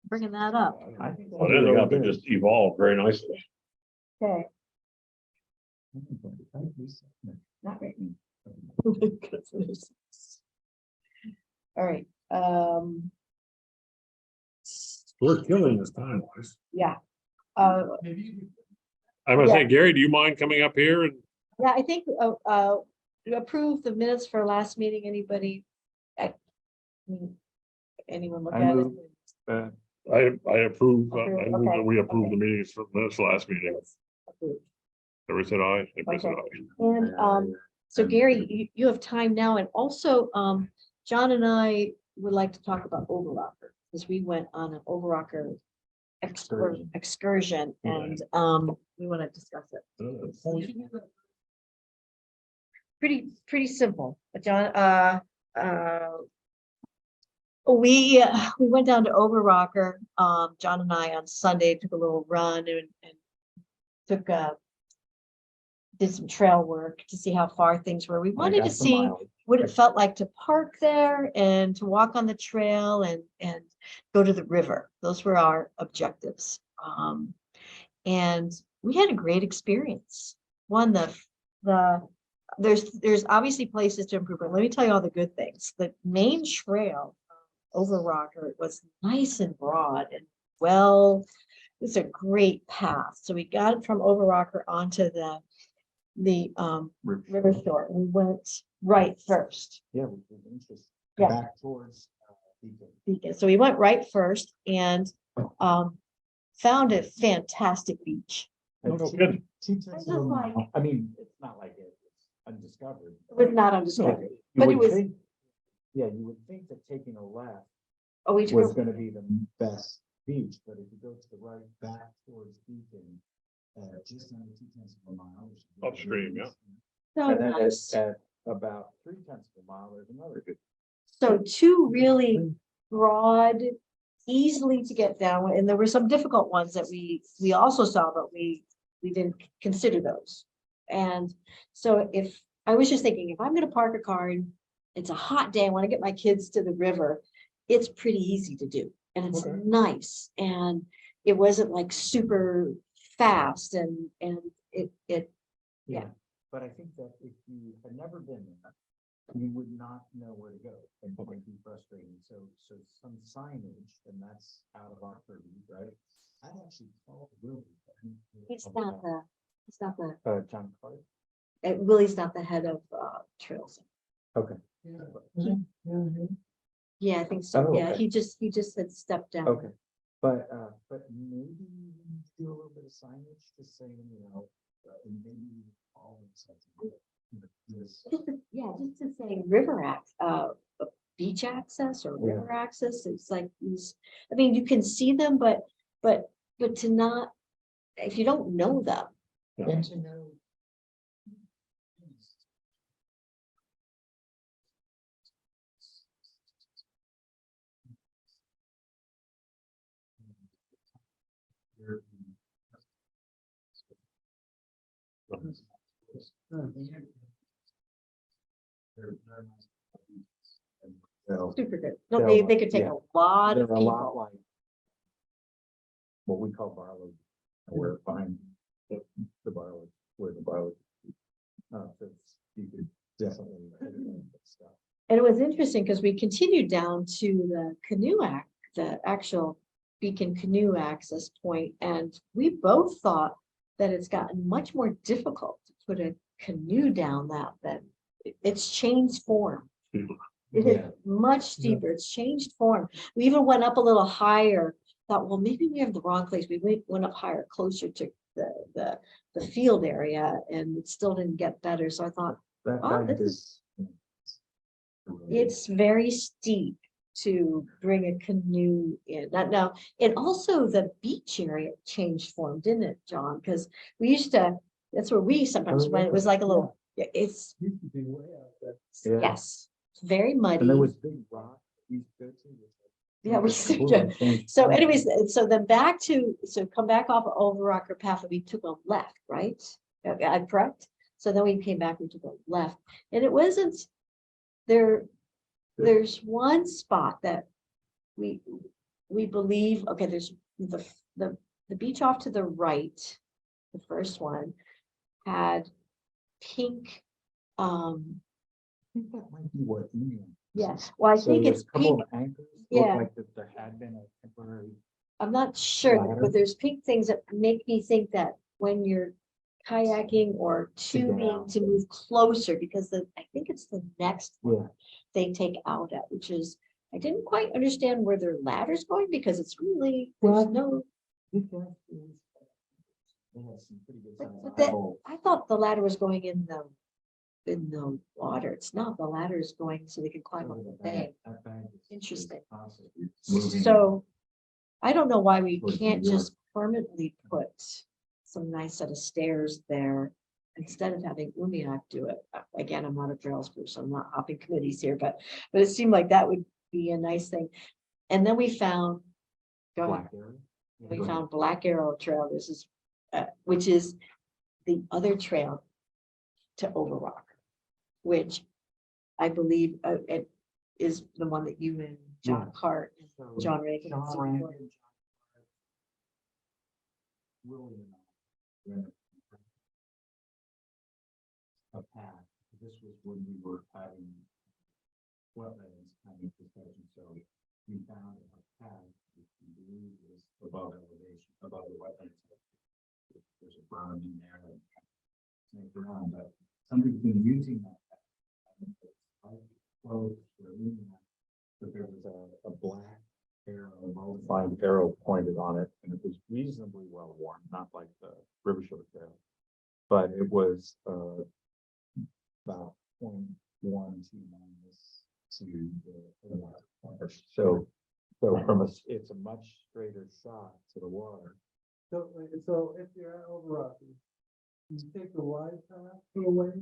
[SPEAKER 9] bringing that up.
[SPEAKER 5] I think
[SPEAKER 1] Well, ending up, it just evolved very nicely.
[SPEAKER 9] Okay, not right. All right,
[SPEAKER 6] We're killing this time wise.
[SPEAKER 9] Yeah.
[SPEAKER 1] I was
[SPEAKER 9] Yeah.
[SPEAKER 1] saying, Gary, do you mind coming up here and
[SPEAKER 9] Yeah, I think, you approved the minutes for last meeting. Anybody? Anyone look
[SPEAKER 6] I
[SPEAKER 9] at it?
[SPEAKER 6] move,
[SPEAKER 1] I approve, I
[SPEAKER 9] Okay,
[SPEAKER 1] move that we approve
[SPEAKER 9] okay.
[SPEAKER 1] the meetings from this last meeting.
[SPEAKER 9] Approved.
[SPEAKER 1] Everybody said aye. Everybody said
[SPEAKER 9] Okay.
[SPEAKER 1] aye.
[SPEAKER 9] And, so
[SPEAKER 6] and-
[SPEAKER 9] Gary, you have time now, and also, John and I would like to talk about Overocker, because we went on an Overocker excursion, and, we want to discuss it. Pretty simple, but John, we went down to Overocker, John and I on Sunday, took a little run and took did some trail work to see how far things were. We wanted to see what it felt like to park there and to walk on the trail and go to the river. Those were our objectives. And we had a great experience. One, there's obviously places to improve, but let me tell you all the good things. The main trail Overocker was nice and broad and it's a great path. So we got it from Overocker onto the river shore. We went right first.
[SPEAKER 5] Yeah, we did interest.
[SPEAKER 9] Yeah.
[SPEAKER 5] Back towards Beacon.
[SPEAKER 9] Beacon. So we went right first and found a fantastic beach.
[SPEAKER 1] Oh, good.
[SPEAKER 5] I mean, it's not like it's undiscovered.
[SPEAKER 9] It was not undiscovered,
[SPEAKER 5] You
[SPEAKER 9] but it
[SPEAKER 5] would
[SPEAKER 9] was,
[SPEAKER 5] think- Yeah, you would think that taking a left
[SPEAKER 9] oh, we
[SPEAKER 5] was
[SPEAKER 9] drove,
[SPEAKER 5] gonna be the best beach, but if you go to the right back towards Beacon, just under 2/10 of a mile. which is really
[SPEAKER 1] Upstream, yeah.
[SPEAKER 9] so
[SPEAKER 5] And then
[SPEAKER 9] nice.
[SPEAKER 5] at about 3/10 of a mile, there's another good.
[SPEAKER 9] So two really broad, easily to get down, and there were some difficult ones that we also saw, but we didn't consider those. And so if I was just thinking, if I'm gonna park a car and it's a hot day, I want to get my kids to the river, it's pretty easy to do, and it's
[SPEAKER 1] Okay.
[SPEAKER 9] nice, and it wasn't like super fast, and it Yeah.
[SPEAKER 5] But I think that if you had never been there, you would not know where to go. And it might be frustrating. So some signage, and that's out of our purview, right? I'd actually call Willie.
[SPEAKER 9] it's not the
[SPEAKER 5] John Clark.
[SPEAKER 9] Willie's not the head of trails.
[SPEAKER 5] Okay.
[SPEAKER 9] Yeah, I think so.
[SPEAKER 5] Oh,
[SPEAKER 9] Yeah,
[SPEAKER 5] okay.
[SPEAKER 9] he just had stepped down.
[SPEAKER 5] Okay. But maybe do a little bit of signage, just saying, and maybe all of something. This.
[SPEAKER 9] Just to say beach access or
[SPEAKER 5] Yeah.
[SPEAKER 9] river access. It's like these, I mean, you can see them, but to not, if you don't know them.
[SPEAKER 1] Yeah.
[SPEAKER 9] And to know. Super good. No, they could take
[SPEAKER 5] Yeah.
[SPEAKER 9] a lot
[SPEAKER 5] They're
[SPEAKER 9] of
[SPEAKER 5] a lot
[SPEAKER 9] people.
[SPEAKER 5] like what we call barley, where behind the barley, where the barley. So you could definitely. Stuff.
[SPEAKER 9] And it was interesting because we continued down to the actual Beacon canoe access point, and we both thought that it's gotten much more difficult to put a canoe down that it's changed form. It is
[SPEAKER 5] Yeah.
[SPEAKER 9] much steeper. It's changed form. We even went up a little higher, thought, well, maybe we have the wrong place. We went up higher, closer to the field area, and it still didn't get better. So I thought,
[SPEAKER 5] That
[SPEAKER 9] oh,
[SPEAKER 5] kind
[SPEAKER 9] this
[SPEAKER 5] of
[SPEAKER 9] is, it's very steep to bring a canoe in. Now, and also the beach area changed form, didn't it, John? Because we used to, that's where we sometimes went. It was like a little, it's,
[SPEAKER 5] Yeah.
[SPEAKER 9] yes, it's very
[SPEAKER 5] And there
[SPEAKER 9] muddy.
[SPEAKER 5] was big rock. We used to go to.
[SPEAKER 9] Yeah, we
[SPEAKER 5] It's cool.
[SPEAKER 9] used to-
[SPEAKER 5] Changed
[SPEAKER 9] So
[SPEAKER 5] form.
[SPEAKER 9] anyways, so then come back off of Overocker Path, and we took a left, right? I'm correct? So then we came back, we took a left, and it wasn't there. There's one spot that we believe, okay, there's the beach off to the right, the first one had pink,
[SPEAKER 5] I think that might be what Ian
[SPEAKER 9] Yes, well, I
[SPEAKER 5] So
[SPEAKER 9] think
[SPEAKER 5] there's
[SPEAKER 9] it's
[SPEAKER 5] a couple
[SPEAKER 9] pink.
[SPEAKER 5] of anchors.
[SPEAKER 9] Yeah.
[SPEAKER 5] Look like that there had been a temporary.
[SPEAKER 9] I'm not sure,
[SPEAKER 5] Ladder.
[SPEAKER 9] but there's pink things that make me think that when you're kayaking or tubing
[SPEAKER 5] down.
[SPEAKER 9] to move closer, because I think it's the next
[SPEAKER 5] Yeah.
[SPEAKER 9] one they take out at, which is, I didn't quite understand where their ladder's going because it's really, there's no,
[SPEAKER 8] They had some pretty good
[SPEAKER 9] but
[SPEAKER 8] sized
[SPEAKER 9] that,
[SPEAKER 8] eyeballs.
[SPEAKER 9] I thought the ladder was going in the water. It's not, the ladder is going so they can climb up the bank.
[SPEAKER 8] That bank is
[SPEAKER 9] Interesting.
[SPEAKER 8] constantly moving.
[SPEAKER 9] So I don't know why we
[SPEAKER 5] Towards
[SPEAKER 9] can't
[SPEAKER 5] New York.
[SPEAKER 9] just permanently put some nice set of stairs there instead of having Umiak do it. Again, I'm not a trails person, I'm not hopping committees here, but it seemed like that would be a nice thing. And then we found, go ahead.
[SPEAKER 5] Black area.
[SPEAKER 9] We found Black Arrow Trail. This is, which is the other trail to Overocker, which I believe it is the one that you and John
[SPEAKER 5] Yes.
[SPEAKER 9] Hart and
[SPEAKER 5] So
[SPEAKER 9] John Reagan.
[SPEAKER 5] John
[SPEAKER 9] support.
[SPEAKER 5] Reagan, Willie and I were in a path. This was when we were having wetlands kind of discussion, so we found a path which we believe is above elevation, above the wetlands. There's a berm in there and snake around, but somebody's been using that path. Close or leaning on, but there was a black arrow, a modified arrow pointed on it, and it was reasonably well worn, not like the River Shore Trail. But it was about 0.1 minus to the water. So from it's a much straighter shot to the water.
[SPEAKER 2] So if you're at Overocker, you take the wide path away.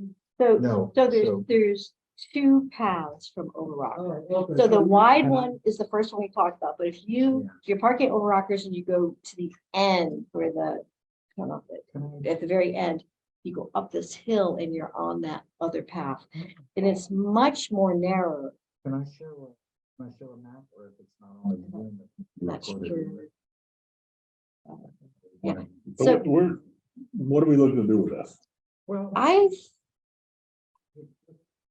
[SPEAKER 9] So,
[SPEAKER 5] No,
[SPEAKER 9] so
[SPEAKER 5] so-
[SPEAKER 9] there's two paths from Overocker.
[SPEAKER 2] Oh, okay.
[SPEAKER 9] So the wide
[SPEAKER 5] and I-
[SPEAKER 9] one is the first one we talked about, but if
[SPEAKER 5] Yeah.
[SPEAKER 9] you're parking at Overockers and you go to the end where I don't know, at the very end, you go up this hill and you're on that other path. And it's much more narrow.
[SPEAKER 5] Can I show a map, or if it's not on the Zoom?
[SPEAKER 9] Not sure.
[SPEAKER 5] Yeah.
[SPEAKER 9] So-
[SPEAKER 6] What are we looking to do with this?
[SPEAKER 5] Well.
[SPEAKER 9] I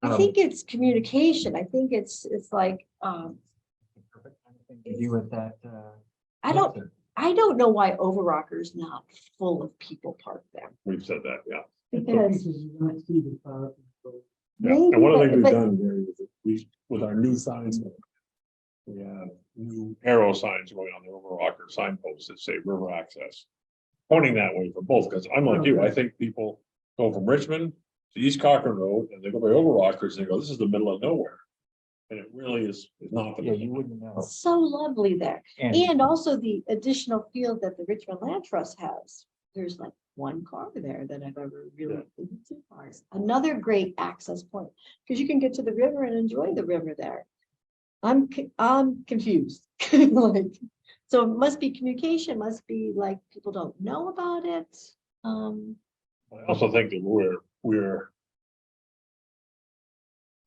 [SPEAKER 5] Um,
[SPEAKER 9] think it's communication. I think it's like,
[SPEAKER 5] Perfect kind of thing to do with that.
[SPEAKER 9] I don't know why Overocker's not full of people parked there.
[SPEAKER 6] We've said that, yeah.
[SPEAKER 9] Because
[SPEAKER 2] You don't see the path.
[SPEAKER 6] Yeah, and one of the things we've
[SPEAKER 9] But-
[SPEAKER 6] done, Gary, is that with our new signs, we have new arrow signs going on the Overocker signposts that say river access. Pointing that way for both, because I'm like you, I think people go from Richmond to East Cochran Road and they go by Overockers and they go, this is the middle of nowhere. And it really is not. the
[SPEAKER 5] Yeah,
[SPEAKER 6] middle
[SPEAKER 5] you
[SPEAKER 6] of
[SPEAKER 5] wouldn't know.
[SPEAKER 9] so lovely there.
[SPEAKER 5] And
[SPEAKER 9] And also the additional field that the Richmond Land Trust has. There's like one car there that I've ever really, two cars. Another great access point, because you can get to the river and enjoy the river there. I'm confused. Like, so it must be communication, must be like people don't know about it.
[SPEAKER 6] I also think that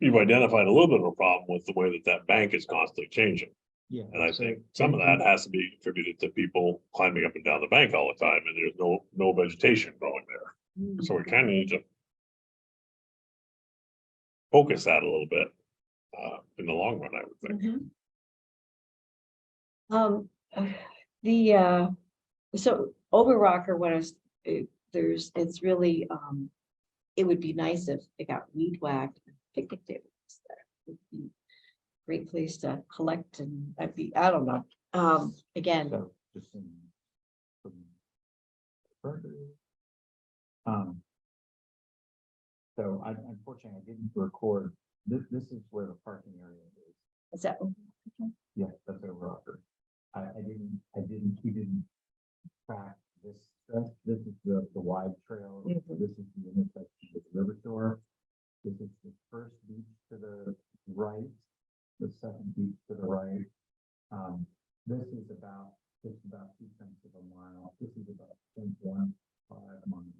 [SPEAKER 6] you've identified a little bit of a problem with the way that bank is constantly changing.
[SPEAKER 5] yeah.
[SPEAKER 6] And I
[SPEAKER 5] so-
[SPEAKER 6] think some of that has to be attributed to people climbing up and down the bank all the time, and there's no vegetation growing there. So we kind of need to focus that a little bit in the long run, I would think.
[SPEAKER 9] So Overocker, it's really, it would be nice if it got weed whacked, and picnic tables there. Would be a great place to collect and I don't know, again,
[SPEAKER 5] So just from further. So unfortunately, I didn't record, this is where the parking area is.
[SPEAKER 9] is that,
[SPEAKER 5] Yeah, that's Overocker. We didn't track this, this is the wide trail.
[SPEAKER 9] Mhm.
[SPEAKER 5] This is the intersection with the River Shore. This is the first beach to the right, the second beach to the right. This is about 2/10 of a mile. This is about 0.15 miles.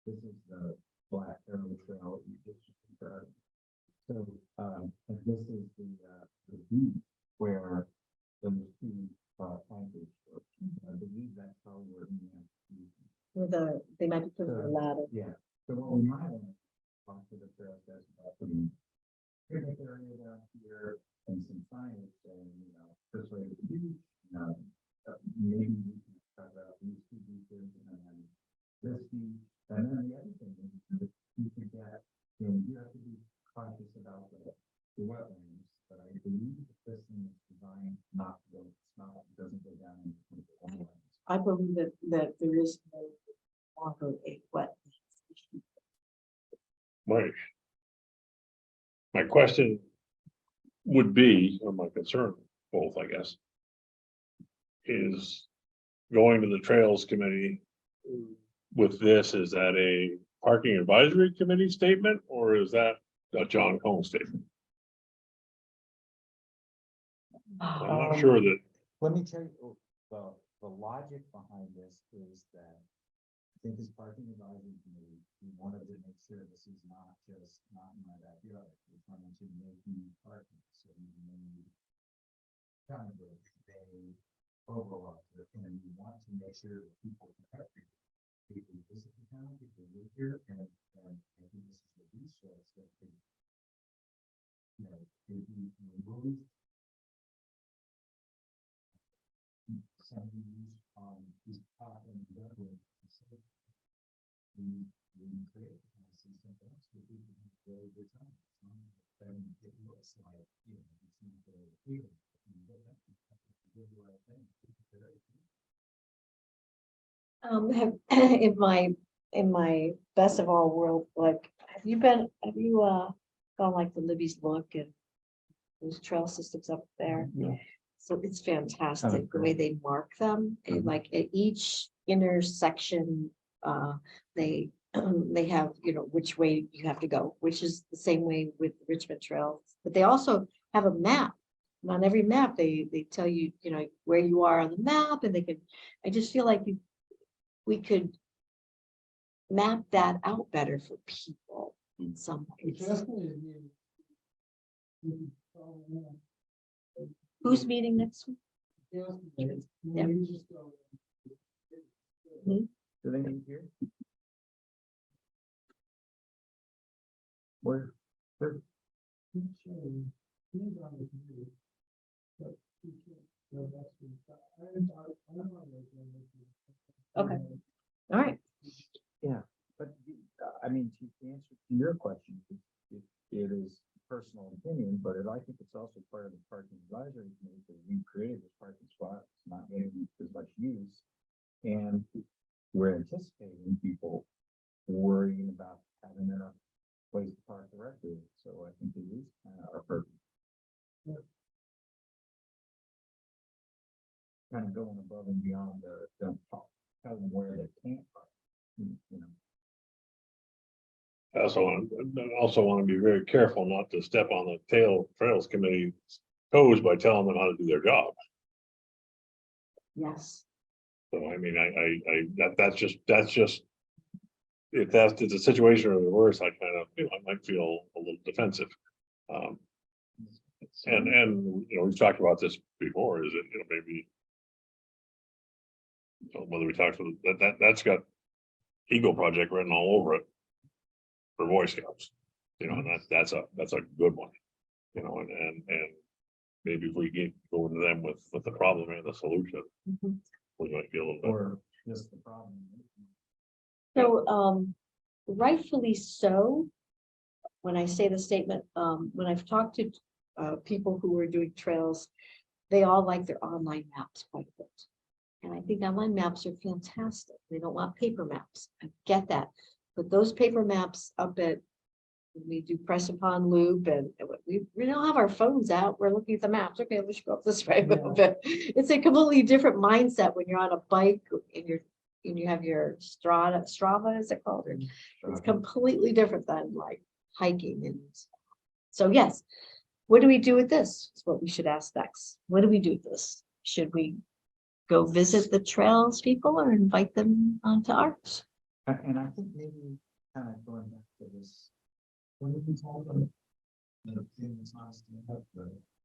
[SPEAKER 5] This is the Black Arrow Trail that you just described. So, and this is the beach where the two anchors. I believe that's how we're in that.
[SPEAKER 9] they might be putting a ladder.
[SPEAKER 5] Yeah, so what we might want to talk to the trail guys about putting picnic area down here
[SPEAKER 8] saying, you know, this way to the beach, maybe we can talk about these two beaches and then this beach. And then the other thing is that you forget, you have to be cautious about the wetlands, but I believe that this thing is designed not to go, it doesn't go down into the wetlands.
[SPEAKER 9] I believe that there is no longer a wet.
[SPEAKER 1] My question would be, or my concern, both, I guess, is going to the Trails Committee with this, is that a parking advisory committee statement, or is that a John Cone statement? I'm not sure that,
[SPEAKER 8] Let me tell you, the logic behind this is that I think as parking advisory committee, we wanted to make sure this is not just not in my backyard. We're trying to make new parking, so we made County Brook, they Overocker, and we want to make sure that people can people visit the town, people live here, and I think this is a resource that could, you know, could be removed. Some use on these top and level. We create something else that we can have very good time. Then it looks like, you know, it's not very clear.
[SPEAKER 9] In my best of all world, like, have you gone like the Libby's Look and those trail systems up there?
[SPEAKER 3] Yeah.
[SPEAKER 9] So it's fantastic the way they mark them, and like at each intersection, they have, you know, which way you have to go, which is the same way with Richmond Trail, but they also have a map. And on every map, they tell you, you know, where you are on the map, and I just feel like we could map that out better for people in some ways. Who's meeting next week? Yeah.
[SPEAKER 8] Do they meet here? Where?
[SPEAKER 9] Okay, all right.
[SPEAKER 8] Yeah, but I mean, to answer to your question, it is personal opinion, but I think it's also part of the parking advisory committee, because we created this parking spot, it's not getting as much use. And we're anticipating people worrying about having enough place to park directly, so I think it is kind of our purpose. Kind of going above and beyond the tell them where they can't park, you know.
[SPEAKER 1] I also want to be very careful not to step on the Trails Committee's toes by telling them how to do their job.
[SPEAKER 9] Yes.
[SPEAKER 1] So I mean, that's just, if that's a situation or the worse, I kind of, you know, I might feel a little defensive. And you know, we've talked about this before, is it, you know, maybe, you know, whether we talked about that's got Eagle Project written all over it for Boy Scouts, you know, and that's a good one, you know, and maybe if we get going to them with the problem and the solution, we might be a little bit.
[SPEAKER 8] Or just the problem.
[SPEAKER 9] So, rightfully so, when I say the statement, when I've talked to people who are doing trails, they all like their online maps quite a bit. And I think online maps are fantastic. They don't want paper maps. I get that. But those paper maps up at, we do Bressor Pond Loop, and we don't have our phones out. We're looking at the maps. Okay, we should go up this way a little bit. It's a completely different mindset when you're on a bike and you have your Strava, is it called? It's completely different than like hiking. And so, yes, what do we do with this? Is what we should ask next. What do we do with this? Should we go visit the trails people or invite them onto ours?
[SPEAKER 8] And I think maybe kind of going back to this, what did we call them? The thing that's not stand up,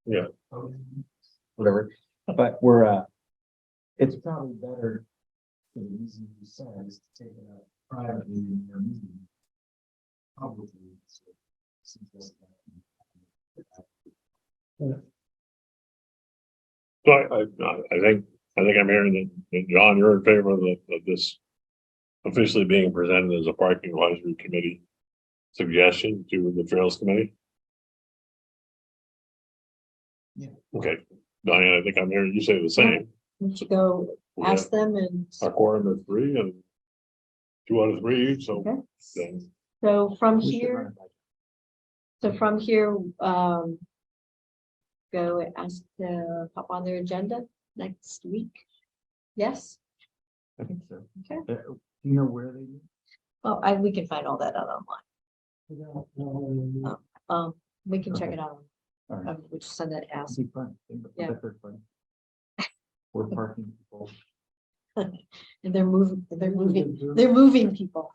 [SPEAKER 1] Yeah.
[SPEAKER 8] Whatever, but it's probably better for the reason you said is to take it out privately in your meeting. Publicly. So,
[SPEAKER 6] So I think I'm hearing that, John, you're in favor of this officially being presented as a parking advisory committee suggestion to the Trails Committee?
[SPEAKER 8] Yeah.
[SPEAKER 6] Okay, Diane, I think I'm hearing you say the same.
[SPEAKER 9] We should go
[SPEAKER 6] We
[SPEAKER 9] ask
[SPEAKER 6] have
[SPEAKER 9] them and,
[SPEAKER 6] Our quorum is 3 and 2 out of 3 each, so
[SPEAKER 9] okay.
[SPEAKER 6] then
[SPEAKER 9] So from
[SPEAKER 8] We should
[SPEAKER 9] here,
[SPEAKER 8] run it by-
[SPEAKER 9] so from here, go and ask to pop on their agenda next week. Yes,
[SPEAKER 8] I think so.
[SPEAKER 9] okay.
[SPEAKER 8] Do you know where they? live?
[SPEAKER 9] Well, we can find all that out online. We can check it out.
[SPEAKER 8] All right.
[SPEAKER 9] We just send that ask.
[SPEAKER 8] It'd be fun. I
[SPEAKER 9] Yeah.
[SPEAKER 8] bet they're fun. We're parking people.
[SPEAKER 9] And they're moving people.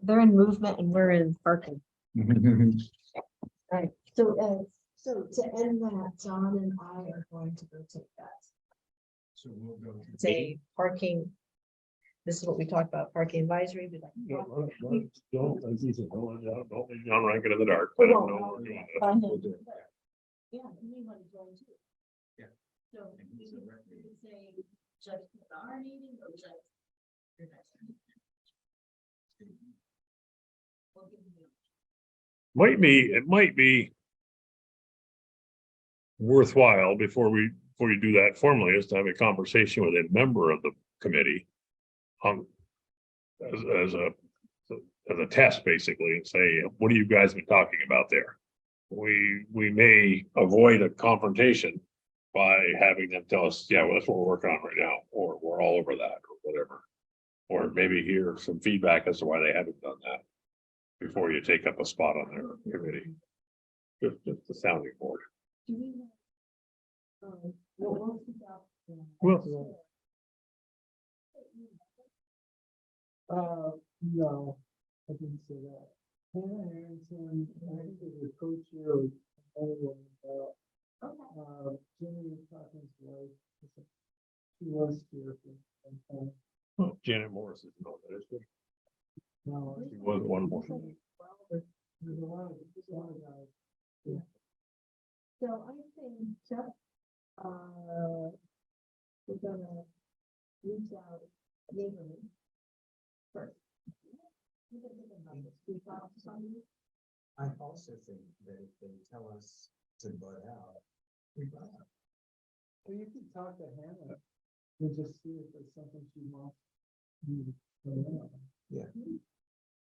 [SPEAKER 9] They're in movement and we're in parking. Right, so to end that, John and I are going to go take that.
[SPEAKER 8] So we'll go. to-
[SPEAKER 9] It's a parking, this is what we talked about, parking advisory. We'd like to
[SPEAKER 6] don't,
[SPEAKER 9] talk.
[SPEAKER 6] as he said, don't leave John Rankin in the dark. Let him know we're doing it.
[SPEAKER 9] Find
[SPEAKER 8] We'll
[SPEAKER 9] him.
[SPEAKER 8] do it.
[SPEAKER 9] Yeah, you may want to join too.
[SPEAKER 8] Yeah.
[SPEAKER 9] So
[SPEAKER 8] And
[SPEAKER 9] we
[SPEAKER 8] he's a
[SPEAKER 9] can
[SPEAKER 8] rep.
[SPEAKER 9] we can say just our meeting or just your next meeting. We'll give you-
[SPEAKER 1] It might be worthwhile before you do that formally is to have a conversation with a member of the committee. As a test basically and say, what have you guys been talking about there? We may avoid a confrontation by having them tell us, yeah, well, that's what we're working on right now, or we're all over that or whatever. Or maybe hear some feedback as to why they haven't done that before you take up a spot on their committee. Just the sounding board.
[SPEAKER 9] Do we know, what was about?
[SPEAKER 1] Well-
[SPEAKER 2] No, I didn't say that. Hannah Harrington, I think it was co-chair of another one, Jimmy was talking to his wife. She was here for some time.
[SPEAKER 1] Oh, Janet Morris is not that, is she?
[SPEAKER 2] No,
[SPEAKER 1] She was one more.
[SPEAKER 2] there's a lot of guys.
[SPEAKER 9] So I think, we're gonna reach out neighborhood first. You can think about this. We talk to somebody.
[SPEAKER 8] I also think that if they tell us to butt out, we butt out.
[SPEAKER 2] Well, you can talk to Hannah and just see if there's something she wants. you to put in.
[SPEAKER 8] Yeah.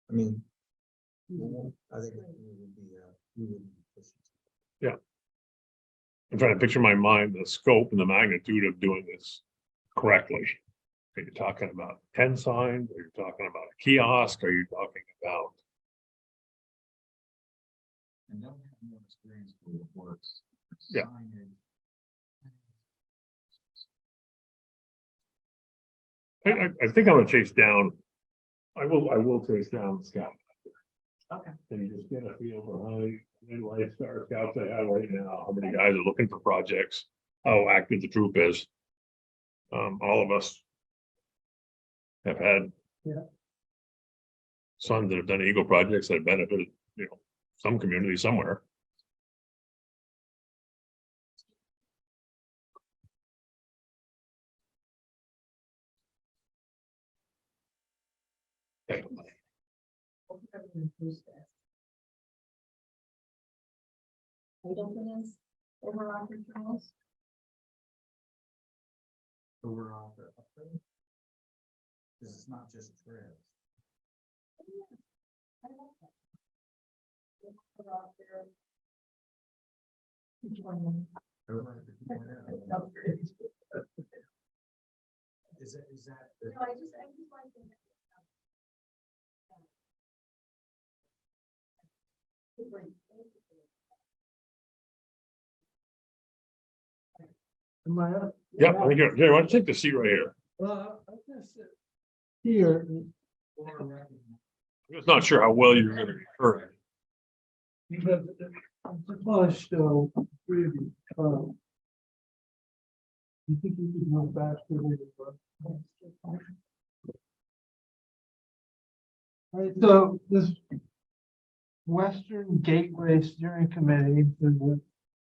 [SPEAKER 8] I mean, I think we would be, we would be pushing.
[SPEAKER 1] I'm trying to picture in my mind the scope and the magnitude of doing this correctly. Are you talking about 10 signs? Are you talking about a kiosk? Are you talking about?
[SPEAKER 8] And they'll have more experience with what works.
[SPEAKER 1] Yeah.
[SPEAKER 8] Signage.
[SPEAKER 1] I think I'm gonna chase down. I will chase down Scout.
[SPEAKER 9] Okay.
[SPEAKER 1] And you just get a feel for how many lifestyle scouts they have right now, how many guys are looking for projects, how active the troop is. All of us have had.
[SPEAKER 2] Yeah.
[SPEAKER 1] Sons that have done Eagle projects that have benefited, some community somewhere. Okay.
[SPEAKER 9] Wilderness, Overocker trails.
[SPEAKER 8] Overall, they're upgrade. This is not just trails. I would like to point out. Is that?
[SPEAKER 9] No, I just like to.
[SPEAKER 2] Am I up?
[SPEAKER 1] Yeah, I think Jerry, why don't you take the seat right here?
[SPEAKER 2] Well, I was gonna sit here.
[SPEAKER 1] I'm just not sure how well you're gonna be heard.
[SPEAKER 2] Because I just want to show three of you. You think you could move back to where you were? All right, so this Western Gateway Steering Committee is with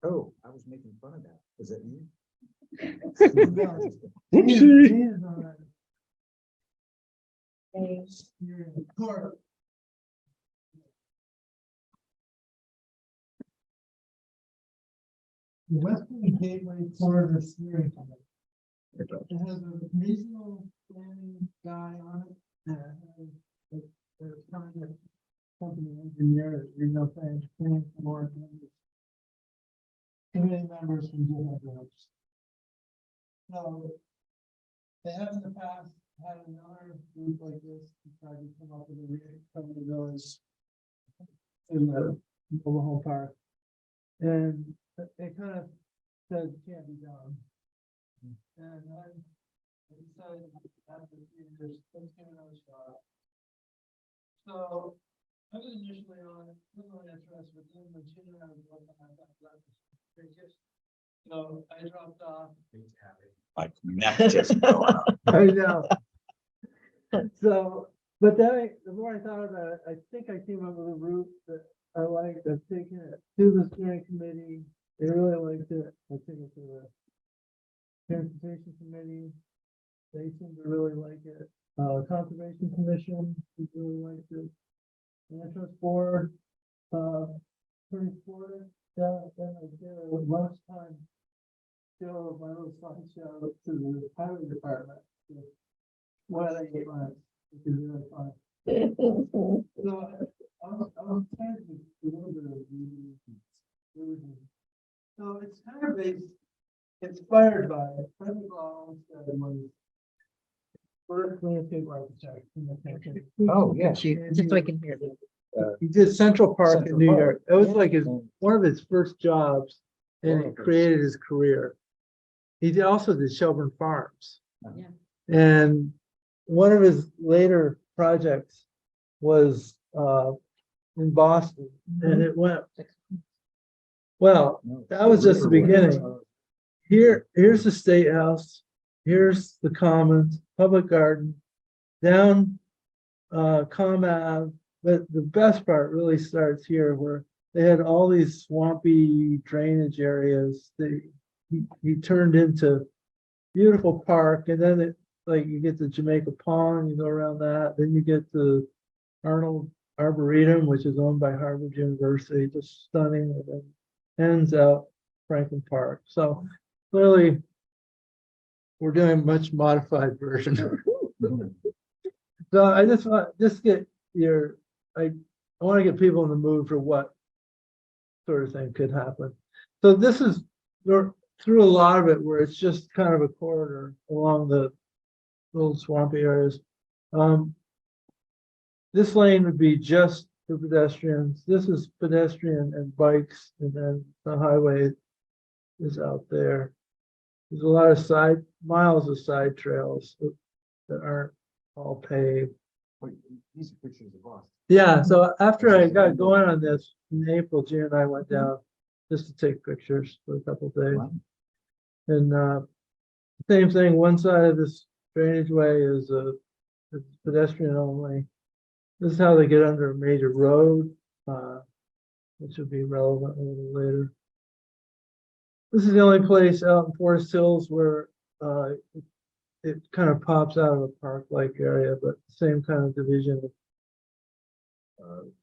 [SPEAKER 8] Oh, I was making fun of that. Was that you?
[SPEAKER 1] Whoopsie.
[SPEAKER 2] The Western Gateway Corridor Steering Committee. It has a regional planning guy on it, and there's kind of company engineer, regional planning board members. Committee members from different groups. So, they have in the past had another group like this to try to come up with a recovery village in the mobile home park. And it kind of said it can't be done. And I decided after a few years, let's give it another shot. So I was initially on it, wasn't really interested, but then when she and I was working on that, so I dropped off.
[SPEAKER 5] Like that just going on.
[SPEAKER 2] I know. So, but then the more I thought about it, I think I came up with a route that I liked. I've taken it to the steering committee. They really liked it. I took it to the transportation committee. They seem to really like it. Conservation commission, they really liked it. National board, pretty supportive. Yeah, then I did a lunchtime show of my little slideshow to the highway department. What I ate lunch, which is really fun. So I'm trying to do a little bit of reading. So it's kind of based, inspired by Frederick Law was first landscape architect.
[SPEAKER 7] Oh, yeah.
[SPEAKER 9] Just so I can hear this.
[SPEAKER 2] He did Central Park in
[SPEAKER 7] Central
[SPEAKER 2] New
[SPEAKER 7] Park.
[SPEAKER 2] York. It was like one of his first jobs, and it created his career. He also did Shelburne Farms.
[SPEAKER 9] Yeah.
[SPEAKER 2] And one of his later projects was in Boston, and it went, well, that was just the beginning. Here's the State House, here's the Commons, Public Garden, down Com Ave, but the best part really starts here where they had all these swampy drainage areas that he turned into beautiful park, and then it, like, you get the Jamaica Pond, you go around that, then you get the Arnold Arboretum, which is owned by Harvard University, just stunning, and then ends out Franklin Park. So clearly, we're doing a much modified version. So I just want, get your, I want to get people in the mood for what sort of thing could happen. So this is, we're through a lot of it where it's just kind of a corridor along the little swampy areas. This lane would be just for pedestrians. This is pedestrian and bikes, and then the highway is out there. There's a lot of miles of side trails that aren't all paved.
[SPEAKER 7] These are pictures of Boston.
[SPEAKER 2] Yeah, so after I got going on this in April, Gina and I went down just to take pictures for a couple of days.
[SPEAKER 7] Wow.
[SPEAKER 2] And same thing, one side of this drainage way is pedestrian only. This is how they get under a major road, which will be relevant a little later. This is the only place out in Forest Hills where it kind of pops out of a park-like area, but same kind of division.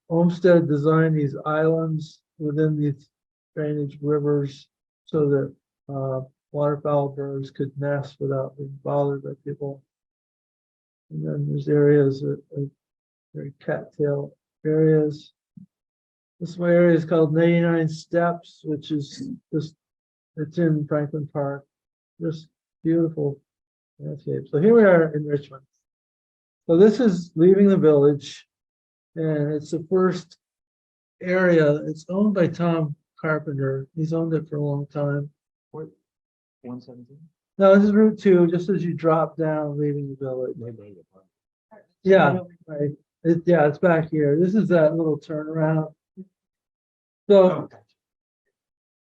[SPEAKER 2] Olmsted designed these islands within these drainage rivers so that waterfowl birds could nest without being bothered by people. And then there's areas that are very cattail areas. This area is called 99 Steps, which is just, it's in Franklin Park. Just beautiful landscape. So here we are in Richmond. So this is leaving the village, and it's the first area. It's owned by Tom Carpenter. He's owned it for a long time.
[SPEAKER 7] 117?
[SPEAKER 2] No, this is Route 2, just as you drop down, leaving the village. Yeah, right. It's back here. This is that little turnaround. So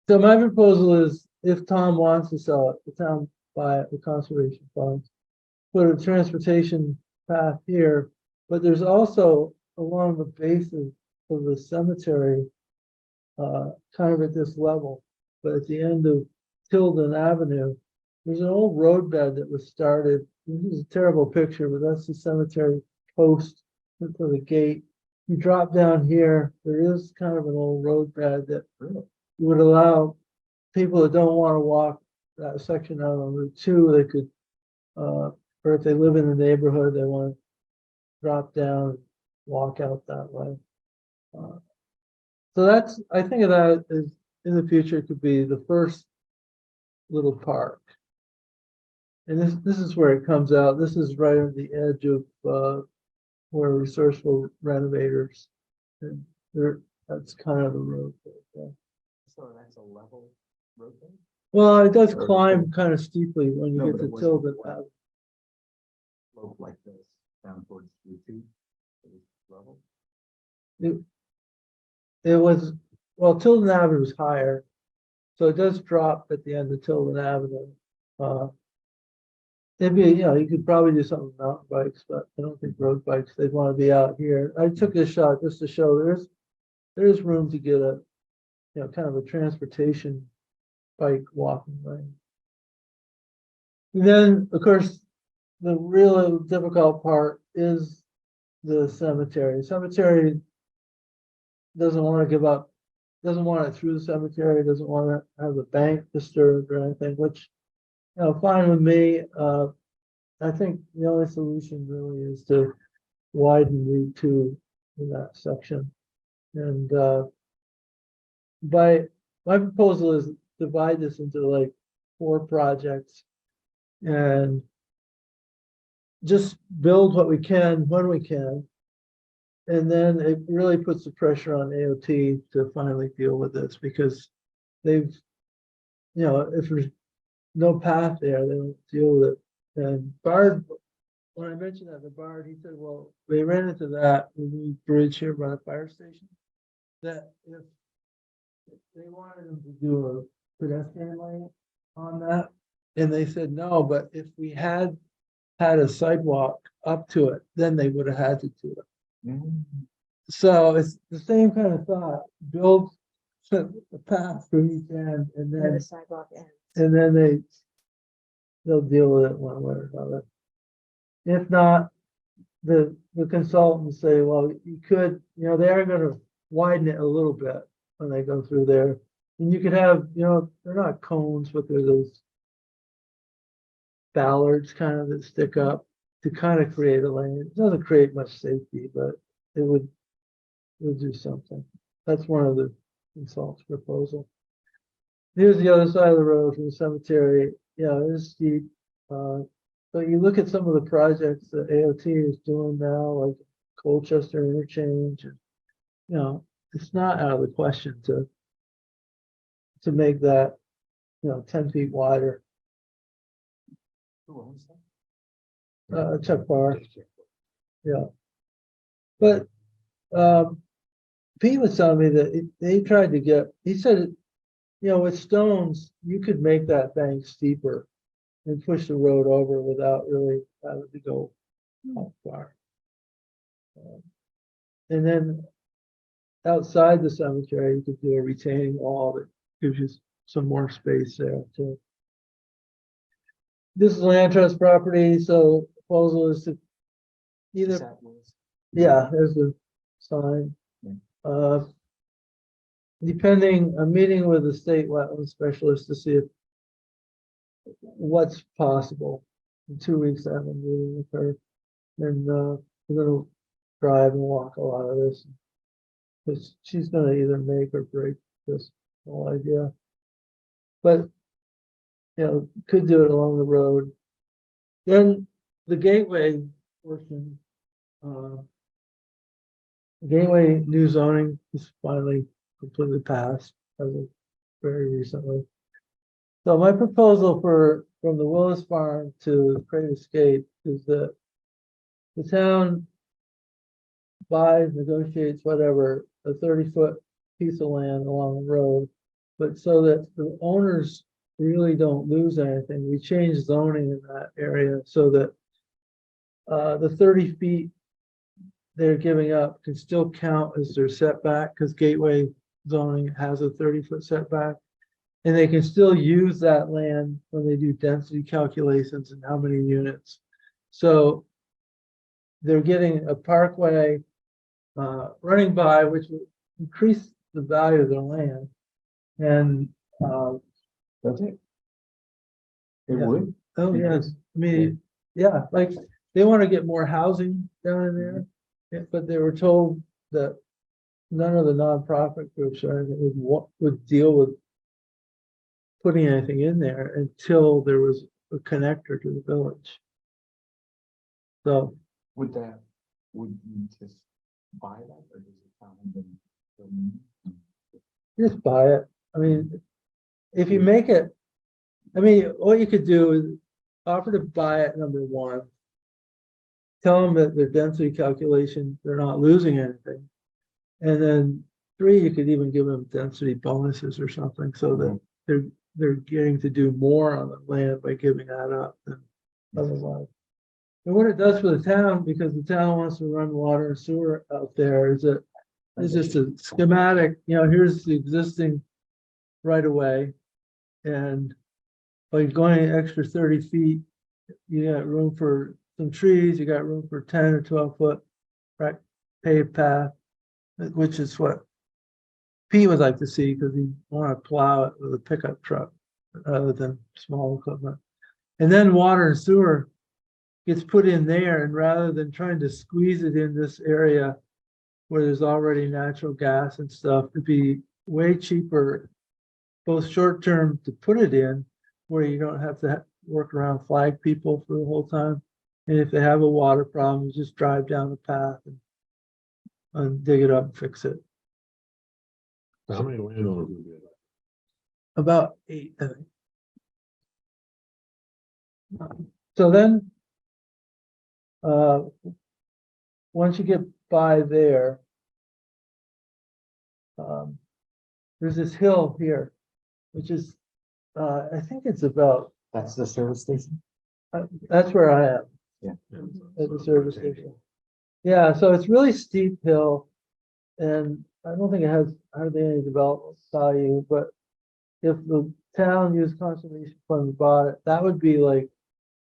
[SPEAKER 2] my proposal is, if Tom wants to sell it, the town buy it with conservation funds. Put a transportation path here, but there's also along the base of the cemetery, kind of at this level, but at the end of Tilden Avenue, there's an old roadbed that was started. This is a terrible picture, but that's the cemetery post for the gate. You drop down here, there is kind of an old roadbed that would allow people that don't want to walk that section out on Route 2, they could, or if they live in the neighborhood, they want to drop down, walk out that way. So that's, I think of that as in the future could be the first little park. And this is where it comes out. This is right on the edge of where resourceful renovators. And that's kind of the road.
[SPEAKER 8] So that's a level road then?
[SPEAKER 2] Well, it does climb kind of steeply when you
[SPEAKER 8] No,
[SPEAKER 2] get
[SPEAKER 8] but
[SPEAKER 2] to
[SPEAKER 8] it wasn't
[SPEAKER 2] Tilden.
[SPEAKER 8] flat. Slope like this, down towards Route 2. It was level.
[SPEAKER 2] It was, well, Tilden Avenue was higher. So it does drop at the end of Tilden Avenue. It'd be, you could probably do something with mountain bikes, but I don't think road bikes, they'd want to be out here. I took this shot just to show there's room to get a, kind of a transportation bike walking lane. And then, of course, the really difficult part is the cemetery. Cemetery doesn't want to give up, doesn't want it through the cemetery, doesn't want to have the bank disturbed or anything, which, fine with me. I think the only solution really is to widen Route 2 in that section. And my proposal is divide this into like 4 projects and just build what we can when we can. And then it really puts the pressure on AOT to finally deal with this because they've, if there's no path there, they don't deal with it. And Bard, when I mentioned that to Bard, he said, well, they ran into that with the bridge here by the fire station. That if they wanted them to do a pedestrian lane on that, and they said no, but if we had a sidewalk up to it, then they would have had to do it. So it's the same kind of thought, build a path for each end and
[SPEAKER 9] Where
[SPEAKER 2] then,
[SPEAKER 9] the sidewalk ends.
[SPEAKER 2] and then they'll deal with it one way or another. If not, the consultants say, well, you could, they are gonna widen it a little bit when they go through there. And you could have, they're not cones, but they're those ballards kind of that stick up to kind of create a lane. It doesn't create much safety, but it would do something. That's one of the consultants' proposal. Here's the other side of the road from the cemetery. It is steep. But you look at some of the projects that AOT is doing now, like Colchester Interchange, and it's not out of the question to make that 10 feet wider.
[SPEAKER 8] Who owns that?
[SPEAKER 2] Chuck Barr. Yeah. But Pete was telling me that they tried to get, he said, with stones, you could make that bank steeper and push the road over without really having to go that far. And then outside the cemetery, you could do a retaining wall that gives you some more space there too. This is land trust property, so proposal is to either,
[SPEAKER 8] Is that was-
[SPEAKER 2] yeah, there's the sign. Depending, I'm meeting with the state wetland specialist to see if what's possible. In 2 weeks, I have a meeting with her, and we're gonna drive and walk a lot of this. Because she's gonna either make or break this whole idea. But, could do it along the road. Then the gateway portion, gateway new zoning is finally completely passed as of very recently. So my proposal from the Willis Farm to Great Escape is that the town buys, negotiates, whatever, a 30-foot piece of land along the road, but so that the owners really don't lose anything. We change zoning in that area so that the 30 feet they're giving up can still count as their setback, because gateway zoning has a 30-foot setback. And they can still use that land when they do density calculations and how many units. So they're getting a parkway running by, which will increase the value of their land. And
[SPEAKER 7] Does it? It
[SPEAKER 2] Yeah.
[SPEAKER 7] would?
[SPEAKER 2] oh yes, I mean, yeah, like they want to get more housing down in there. Yeah, but they were told that none of the nonprofit groups or anything would deal with putting anything in there until there was a connector to the village. So
[SPEAKER 7] Would you just buy that or does it come in?
[SPEAKER 2] just buy it. I mean, if you make it, I mean, what you could do is offer to buy it, number one. Tell them that their density calculation, they're not losing anything. And then 3, you could even give them density bonuses or something so that they're getting to do more on the land by giving that up than otherwise. And what it does for the town, because the town wants to run water and sewer out there, is that it's just a schematic, here's the existing right of way. And by going an extra 30 feet, you got room for some trees, you got room for 10 or 12 foot, right, paved path, which is what Pete would like to see because he want to plow it with a pickup truck rather than small equipment. And then water and sewer gets put in there, and rather than trying to squeeze it in this area where there's already natural gas and stuff, it'd be way cheaper, both short term to put it in where you don't have to work around flag people for the whole time. And if they have a water problem, you just drive down the path and dig it up and fix it.
[SPEAKER 6] How many landowners would be there?
[SPEAKER 2] About 8, I think. So then, once you get by there, there's this hill here, which is, I think it's about,
[SPEAKER 7] That's the service station?
[SPEAKER 2] that's where I am.
[SPEAKER 7] Yeah.
[SPEAKER 2] At the service station. Yeah, so it's really steep hill, and I don't think it has hardly any development value, but if the town used conservation fund and bought it, that would be like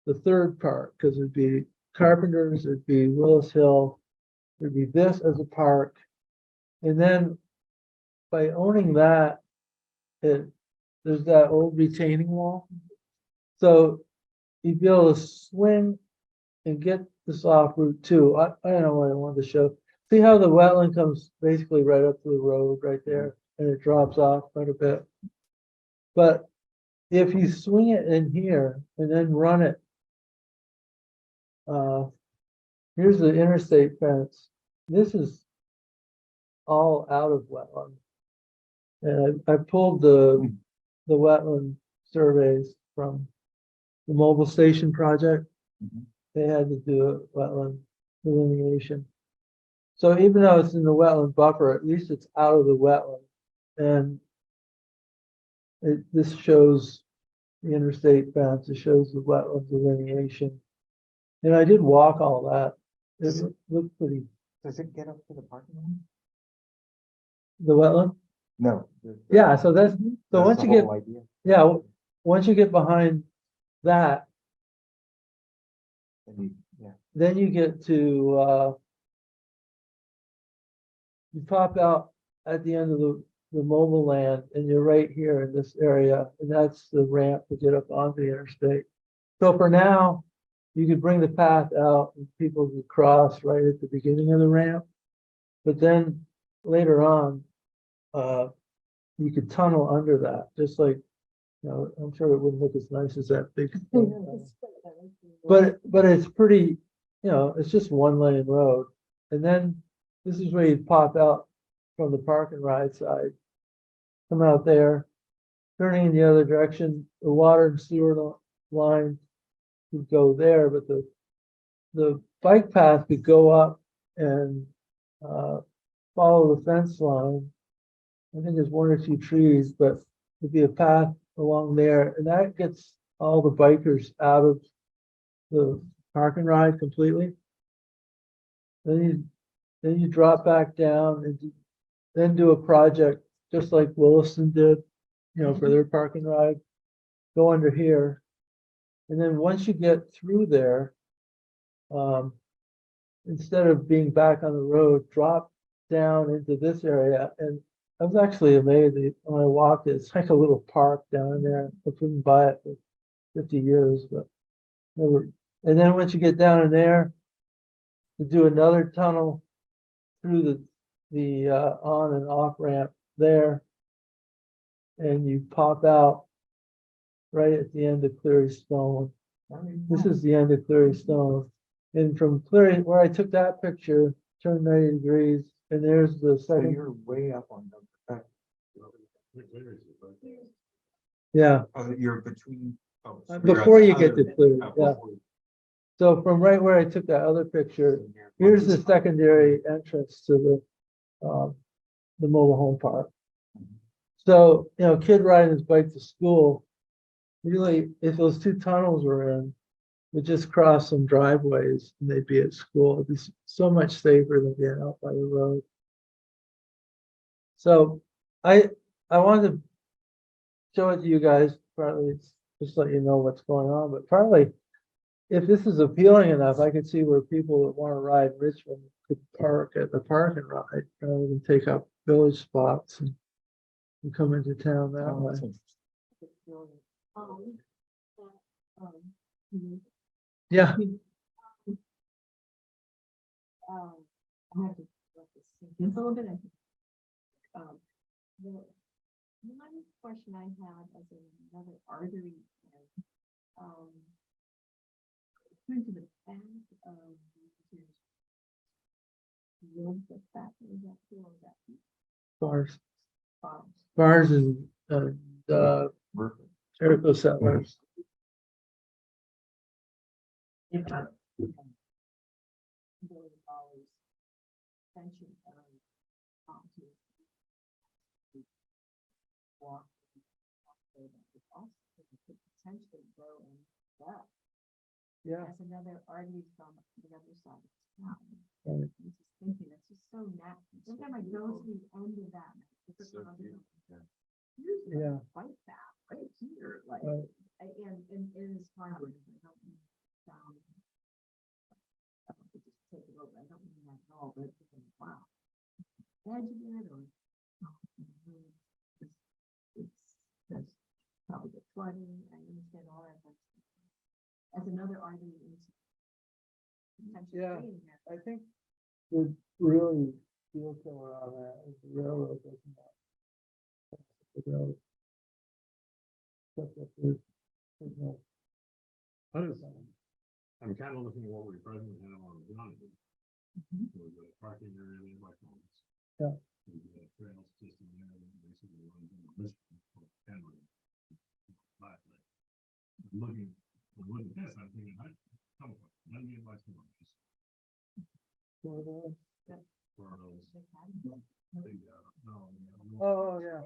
[SPEAKER 2] the third part, because it'd be Carpenters, it'd be Willis Hill, there'd be this as a park. And then by owning that, there's that old retaining wall. So you'd be able to swing and get this off Route 2. I don't know what I wanted to show. See how the wetland comes basically right up to the road right there, and it drops off quite a bit. But if you swing it in here and then run it, here's the interstate fence. This is all out of wetland. And I pulled the wetland surveys from the mobile station project. They had to do a wetland delineation. So even though it's in the wetland buffer, at least it's out of the wetland. And this shows the interstate fence, it shows the wetland delineation. And I did walk all that. It looked pretty.
[SPEAKER 7] Does it get up to the parking lot?
[SPEAKER 2] The wetland?
[SPEAKER 7] No.
[SPEAKER 2] Yeah, so that's, so once you get,
[SPEAKER 7] Idea.
[SPEAKER 2] yeah, once you get behind that,
[SPEAKER 7] Yeah.
[SPEAKER 2] then you get to, you pop out at the end of the mobile land and you're right here in this area, and that's the ramp to get up onto the interstate. So for now, you could bring the path out and people could cross right at the beginning of the ramp. But then later on, you could tunnel under that, just like, I'm sure it wouldn't look as nice as that big. But it's pretty, it's just one lane road. And then this is where you pop out from the park and ride side. Come out there, turning in the other direction, the water and sewer line could go there, but the bike path could go up and follow the fence line. I think there's 1 or 2 trees, but there'd be a path along there, and that gets all the bikers out of the park and ride completely. Then you drop back down and then do a project just like Williston did, you know, for their parking ride, go under here. And then once you get through there, instead of being back on the road, drop down into this area. And I was actually amazed when I walked it. It's like a little park down there. I couldn't buy it for 50 years, but never. And then once you get down in there, to do another tunnel through the on and off ramp there. And you pop out right at the end of Cleary Stone. This is the end of Cleary Stone. And from Cleary, where I took that picture, turn 90 degrees, and there's the second.
[SPEAKER 7] You're way up on the back.
[SPEAKER 2] Yeah,
[SPEAKER 7] You're between. oh, so you're at
[SPEAKER 2] before
[SPEAKER 7] the
[SPEAKER 2] you get
[SPEAKER 7] other
[SPEAKER 2] to Cleary,
[SPEAKER 7] end.
[SPEAKER 2] yeah. So from right where I took that other picture, here's the secondary entrance to the mobile home park. So, you know, kid riding his bike to school, really, if those two tunnels were in, would just cross some driveways and they'd be at school. It'd be so much safer than being out by the road. So I wanted to show it to you guys, partly it's just let you know what's going on, but partly if this is appealing enough, I could see where people that want to ride Richmond could park at the park and ride rather than take up village spots and come into town that way. Yeah,
[SPEAKER 9] I have to let this sink in a little bit. The one question I had as another artery, turn to the back of the back, is that cool, is that
[SPEAKER 2] bars,
[SPEAKER 9] farms?
[SPEAKER 2] bars and Jericho settlers.
[SPEAKER 9] Pension walk. Could potentially go in that
[SPEAKER 2] Yeah.
[SPEAKER 9] as another artery from the other side of town.
[SPEAKER 2] Right.
[SPEAKER 9] I'm just thinking, it's just so natural. Every time I go to the end of that. It's
[SPEAKER 7] So
[SPEAKER 9] another-
[SPEAKER 7] beautiful, yeah.
[SPEAKER 9] Here's the
[SPEAKER 2] Yeah.
[SPEAKER 9] bike path right here, like,
[SPEAKER 2] Right.
[SPEAKER 9] and it is hard. I don't mean sound. I don't think just take it over. I don't mean that at all, but it's just like, wow. Edge of it or. That's probably the flooding, I understand all that, but as another argument.
[SPEAKER 2] Yeah. I think the really deal killer on that is the railroad doesn't have. The railroad. Except that there's no.
[SPEAKER 6] I'm kind of looking at what we presently have on Jonathan. With the parking area, and like homes.
[SPEAKER 2] Yeah.
[SPEAKER 6] With the trails just in there, that basically runs in the Richmond. I'm looking at this, I'm thinking, come on, let me invite someone. For those. Big, no.
[SPEAKER 2] Oh, yeah.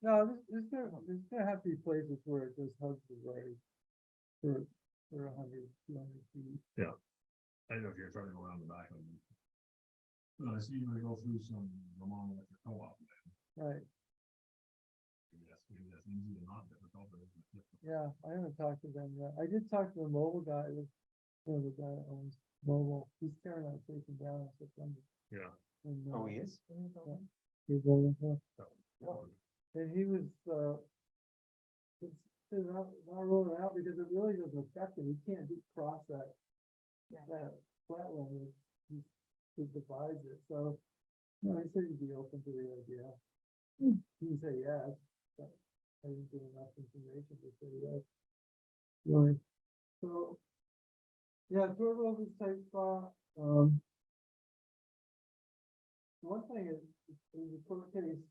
[SPEAKER 2] No, there's gonna have to be places where it just hugs the road for 100, 200 feet.
[SPEAKER 6] I don't know if you're trying to go around the back of them. Well, I see you go through some Vermont electric co-op.
[SPEAKER 2] Right,
[SPEAKER 6] Maybe that's easy and not difficult, but it's difficult.
[SPEAKER 2] yeah, I haven't talked to them yet. I did talk to the mobile guy, the guy that owns mobile, he's tearing that station down in September.
[SPEAKER 6] Yeah.
[SPEAKER 2] And,
[SPEAKER 5] Oh, he is?
[SPEAKER 2] he's building it.
[SPEAKER 6] So,
[SPEAKER 2] And he was, it's not rolling out because it really doesn't affect him. He can't just cross that wetland. He divides it, so, no, he said he'd be open to the idea. He didn't say yes, but I didn't get enough information to say yes. Right, so, yeah, George Wilson's tight spot, one thing is, in the court case,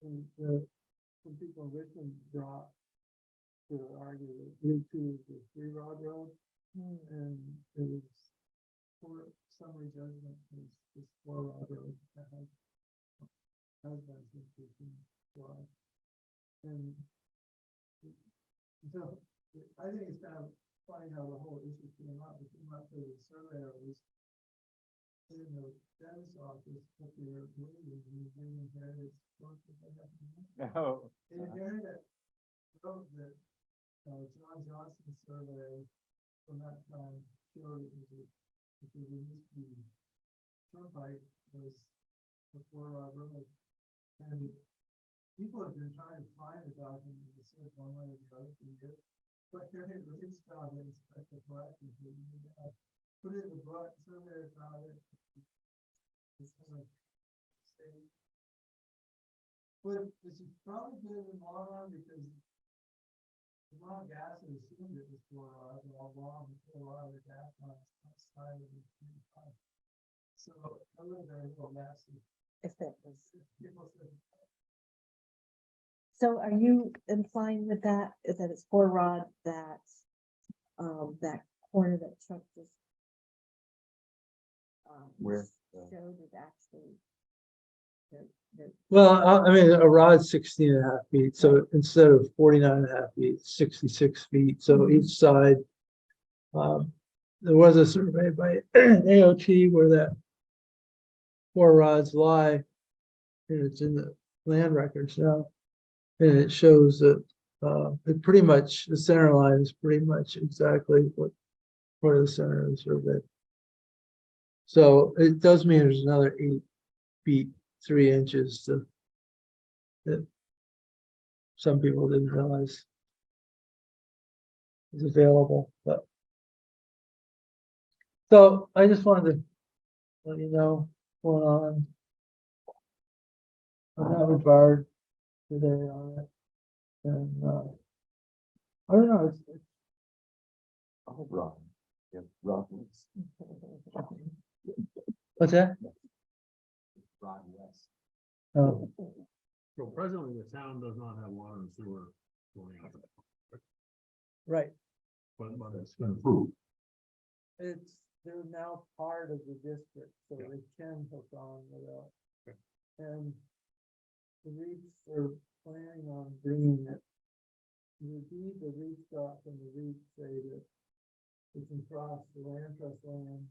[SPEAKER 2] and some people in Richmond brought to argue that Route 2 is the 3-rod road, and it was for summary judgment is this 4-rod road that has been since 1812. And so I think it's kind of funny how the whole issue came up. It came up to the surveyor was in the dentist office, but they're waiting, and they inherited.
[SPEAKER 5] Oh.
[SPEAKER 2] They inherited wrote that, John Johnson survey from that time showed it was the turnpike was before our road. And people have been trying to find the document that says one way or the other for years. But here it is found in special collections. Put it in the book, surveyor found it. It's kind of state. But this is probably good in the long run because the long gas is assumed it was fluoride, all along, a lot of the gas lines outside of the pipe. So I live there, a little messy.
[SPEAKER 9] If that was.
[SPEAKER 2] People say,
[SPEAKER 9] So are you implying with that, is that it's 4 rod that, that corner that Chuck just.
[SPEAKER 5] Where?
[SPEAKER 9] Showed it actually.
[SPEAKER 2] well, I mean, a rod's 16.5 feet, so instead of 49.5 feet, 66 feet, so each side. There was a survey by AOT where that 4 rods lie. And it's in the land records now. And it shows that, it pretty much, the center line is pretty much exactly what part of the center of the survey. So it does mean there's another 8 feet, 3 inches to, that some people didn't realize is available, but. So I just wanted to let you know what's going on that regard today on it. And, I don't know, it's
[SPEAKER 5] Oh, Rock. Yeah, Rock.
[SPEAKER 2] what's that?
[SPEAKER 5] Rock West.
[SPEAKER 2] Oh,
[SPEAKER 6] So presently, the town does not have water and sewer going out.
[SPEAKER 2] right.
[SPEAKER 6] But it's improved.
[SPEAKER 2] It's, they're now part of the district, so they can hook on without. And the REITs are planning on bringing it. The deed, the REIT got from the REIT say that we can cross the land trust land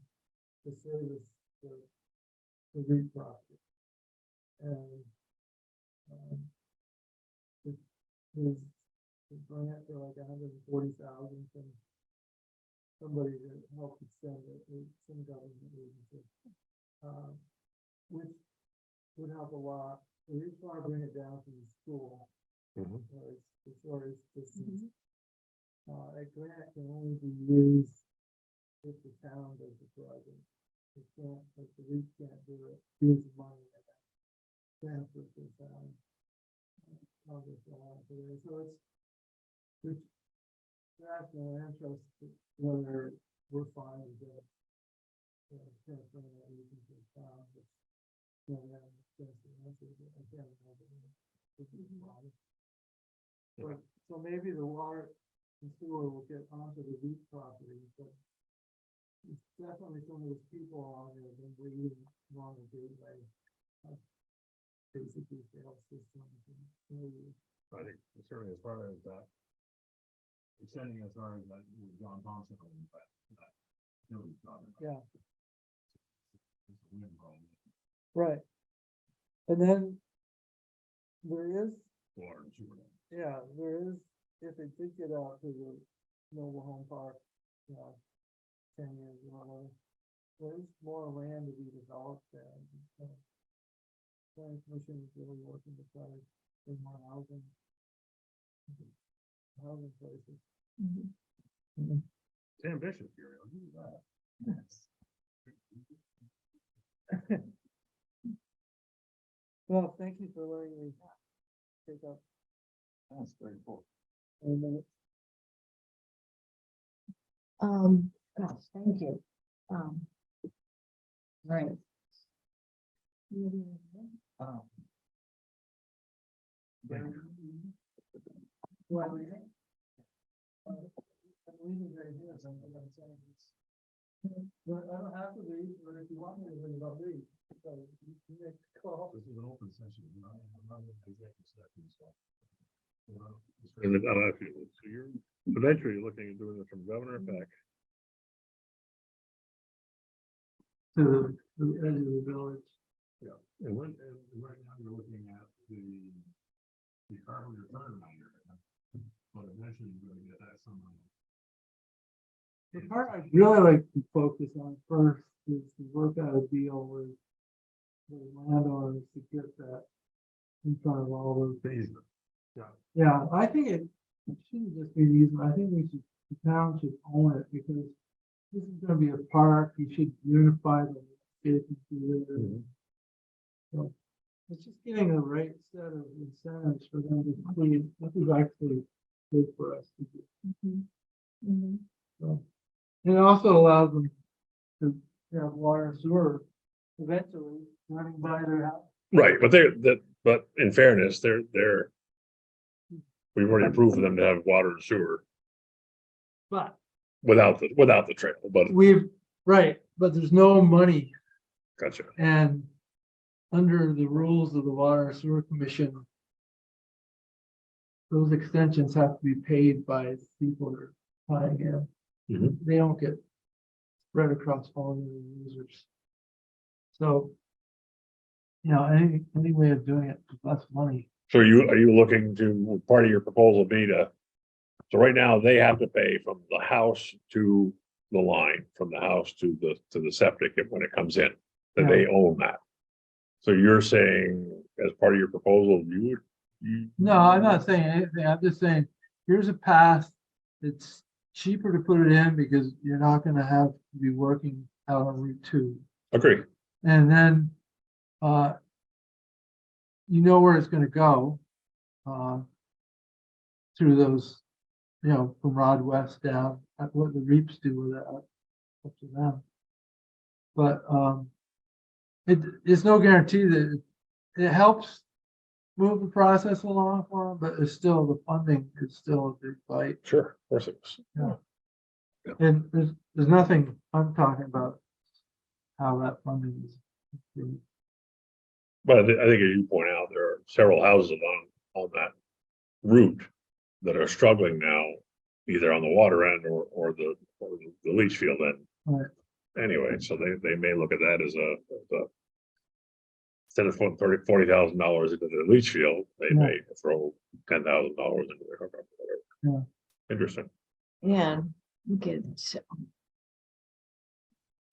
[SPEAKER 2] to service the REIT property. And, there's a grant for like 140,000 from somebody to help extend it, or some government agency. Which would help a lot. We just want to bring it down from the school. Because the shortest distance. A grant can only be used if the town does the project. It can't, like the REIT can't do it, use the money and then transfer to the town. So it's national interest, whether we're fine with it. Transferring that using to the town, but, I can't remember. But, so maybe the water and sewer will get onto the REIT property, but it's definitely some of those people on there have been waiting along the gateway. Basically failed systems and maybe.
[SPEAKER 6] I think certainly as far as that. Extending as far as that with John Thompson, but that.
[SPEAKER 2] Yeah.
[SPEAKER 6] It's a wind problem.
[SPEAKER 2] Right. And then there is,
[SPEAKER 6] Water and sewer.
[SPEAKER 2] yeah, there is, if it did get out to the mobile home park, 10 years or whatever, there's more land to be developed there. Planning commission is really working to try to bring more housing places.
[SPEAKER 6] It's ambitious, Gary. I'll give you that.
[SPEAKER 2] Well, thank you for letting me take up.
[SPEAKER 5] That's very cool.
[SPEAKER 2] a minute.
[SPEAKER 9] Gosh, thank you. Right.
[SPEAKER 2] Well, I'm leaving right here, so I'm saying this. But I don't have to leave, but if you want me to leave, I'll leave. So you make the call.
[SPEAKER 6] This is an open session. I'm not in executive session, so.
[SPEAKER 1] And I'll ask you, so you're eventually looking at doing this from governor back.
[SPEAKER 2] To the edge of the village.
[SPEAKER 6] And right now you're looking at the carbon return measure. But eventually you're gonna get that somehow.
[SPEAKER 2] The part I'd really like to focus on first is to work out a deal with the landowners to get that in front of all those basements. Yeah, I think it shouldn't just be these, I think the town should own it because this is gonna be a park, you should unify the spaces through there. So it's just getting the right set of incentives for them to clean, this is actually good for us to do. So, and it also allows them to have water and sewer eventually running by their house.
[SPEAKER 1] Right, but but in fairness, we've already approved for them to have water and sewer
[SPEAKER 2] But
[SPEAKER 1] without the trail, but
[SPEAKER 2] right, but there's no money
[SPEAKER 1] gotcha.
[SPEAKER 2] and under the rules of the Water and Sewer Commission, those extensions have to be paid by people that are tying in.
[SPEAKER 1] Mhm.
[SPEAKER 2] They don't get spread across all the users. So, any way of doing it with less money.
[SPEAKER 1] So are you looking to, part of your proposal be to, so right now they have to pay from the house to the line, from the house to the septic when it comes in, that they own that. So you're saying as part of your proposal, you
[SPEAKER 2] No, I'm not saying anything. I'm just saying, here's a path. It's cheaper to put it in because you're not gonna have to be working out on Route 2.
[SPEAKER 1] agree,
[SPEAKER 2] And then, you know where it's gonna go. Through those, from Rod West down, what the Reaps do with that, up to them. But, it's no guarantee that it helps move the process along for them, but it's still, the funding is still a big fight.
[SPEAKER 1] sure, of course it is.
[SPEAKER 2] And there's nothing I'm talking about how that funding is.
[SPEAKER 1] But I think as you point out, there are several houses on that route that are struggling now, either on the water end or the leach field end.
[SPEAKER 2] Right.
[SPEAKER 1] Anyway, so they may look at that as a instead of putting $40,000 into the leach field, they may throw $10,000 into their hookup.
[SPEAKER 2] Yeah.
[SPEAKER 1] Interesting.
[SPEAKER 9] Yeah, we get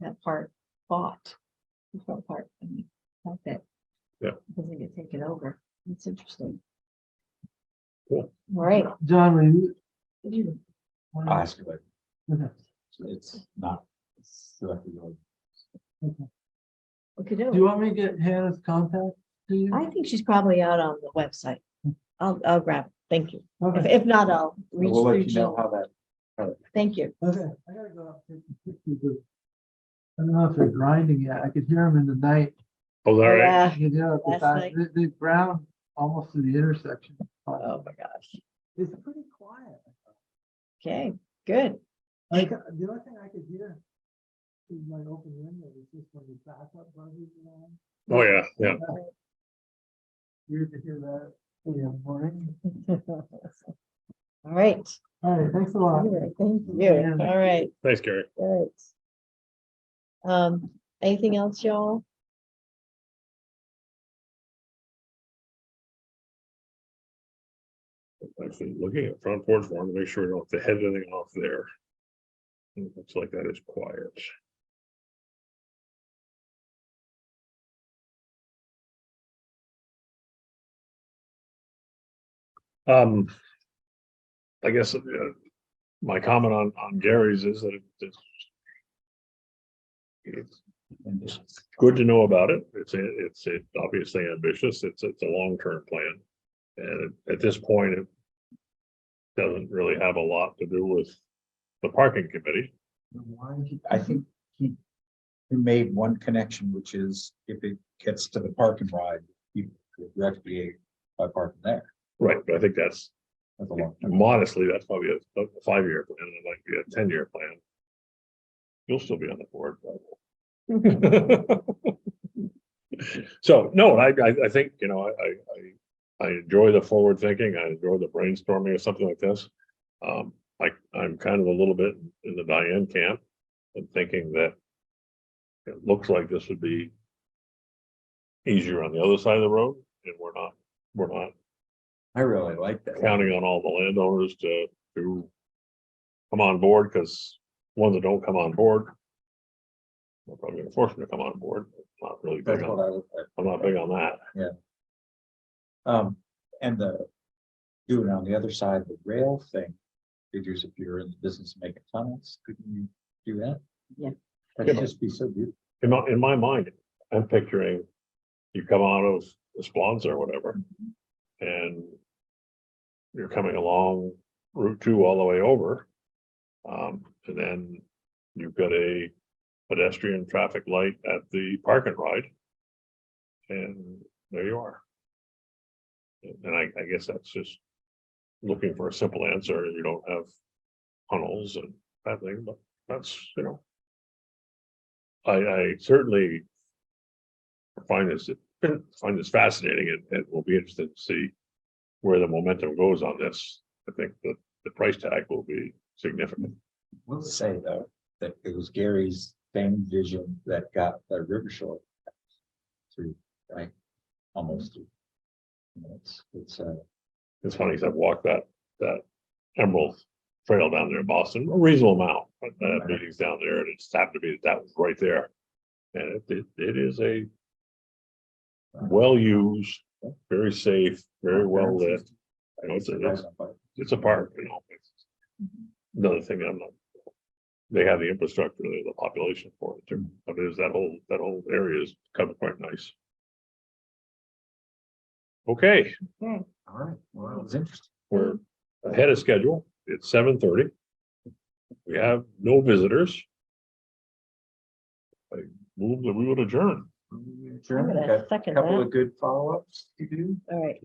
[SPEAKER 9] that part bought. The front part, I mean, like that.
[SPEAKER 1] Yeah.
[SPEAKER 9] Doesn't get taken over. It's interesting.
[SPEAKER 1] Cool.
[SPEAKER 9] All right.
[SPEAKER 2] John, will
[SPEAKER 9] You-
[SPEAKER 5] I'll ask you,
[SPEAKER 2] Okay.
[SPEAKER 5] it's not.
[SPEAKER 9] Okay,
[SPEAKER 2] Do you want me to get Hannah's contact to you?
[SPEAKER 9] I think she's probably out on the website. I'll grab it. Thank you.
[SPEAKER 2] Okay.
[SPEAKER 9] If not, I'll reach.
[SPEAKER 5] We'll let
[SPEAKER 9] reach
[SPEAKER 5] you know
[SPEAKER 9] out.
[SPEAKER 5] how that.
[SPEAKER 9] Thank you.
[SPEAKER 2] Okay, I gotta go out and take pictures of. I don't know if they're grinding yet. I could hear them in the night.
[SPEAKER 1] Oh, all right.
[SPEAKER 9] Yeah.
[SPEAKER 2] I could hear it at the
[SPEAKER 9] Last
[SPEAKER 2] back.
[SPEAKER 9] night.
[SPEAKER 2] They ground almost to the intersection.
[SPEAKER 9] Oh, my gosh.
[SPEAKER 2] It's pretty quiet.
[SPEAKER 9] Okay, good.
[SPEAKER 2] Like, the only thing I could hear through my open window is just when the backup buzzes around.
[SPEAKER 1] Oh, yeah, yeah.
[SPEAKER 2] You could hear that in the morning.
[SPEAKER 9] All right.
[SPEAKER 2] All right, thanks a lot.
[SPEAKER 9] All right, thank you.
[SPEAKER 2] Yeah.
[SPEAKER 9] All right,
[SPEAKER 1] Thanks, Gary.
[SPEAKER 9] all right. Anything else, y'all?
[SPEAKER 1] Actually, looking at front porch one to make sure we don't have to head anything off there. It looks like that is quiet. I guess my comment on Gary's is that it's good to know about it. It's obviously ambitious. It's a long-term plan. And at this point, it doesn't really have a lot to do with the parking committee.
[SPEAKER 5] I think he made one connection, which is if it gets to the park and ride, you could recreate by parking there.
[SPEAKER 1] Right, but I think that's
[SPEAKER 5] That's a long time.
[SPEAKER 1] modestly, that's probably a 5-year plan, and it might be a 10-year plan. You'll still be on the board, probably. So, no, I think, I enjoy the forward thinking. I enjoy the brainstorming of something like this. I'm kind of a little bit in the Diane camp and thinking that it looks like this would be easier on the other side of the road, and we're not
[SPEAKER 5] I really like that.
[SPEAKER 1] counting on all the landowners to come on board, because ones that don't come on board, we're probably gonna force them to come on board. Not really big
[SPEAKER 5] That's
[SPEAKER 1] on,
[SPEAKER 5] what I look at.
[SPEAKER 1] I'm not big on that.
[SPEAKER 5] And the, doing on the other side, the rail thing, figures if you're in the business of making tunnels, couldn't you do that?
[SPEAKER 9] Yeah.
[SPEAKER 5] That'd just be so beautiful.
[SPEAKER 1] In my mind, I'm picturing you come out of the Splons or whatever, and you're coming along Route 2 all the way over. And then you've got a pedestrian traffic light at the park and ride. And there you are. And I guess that's just looking for a simple answer. You don't have tunnels and that thing, but that's, I certainly find this fascinating, and will be interested to see where the momentum goes on this. I think that the price tag will be significant.
[SPEAKER 5] We'll say though, that it was Gary's same vision that got the River Shore through, right? Almost through.
[SPEAKER 1] It's funny, 'cause I've walked that Emerald Trail down there in Boston, a reasonable amount, but I had meetings down there, and it just happened to be that was right there. And it is a well-used, very safe, very well lit. It's a park, It's another thing they have the infrastructure, the population for it too, but it is that whole area is covered quite nice. Okay,
[SPEAKER 5] All right, well, it was interesting.
[SPEAKER 1] we're ahead of schedule. It's 7:30. We have no visitors. I move that we would adjourn.
[SPEAKER 9] I'm gonna second
[SPEAKER 5] Couple
[SPEAKER 9] that.
[SPEAKER 5] of good follow-ups to do.
[SPEAKER 9] All right.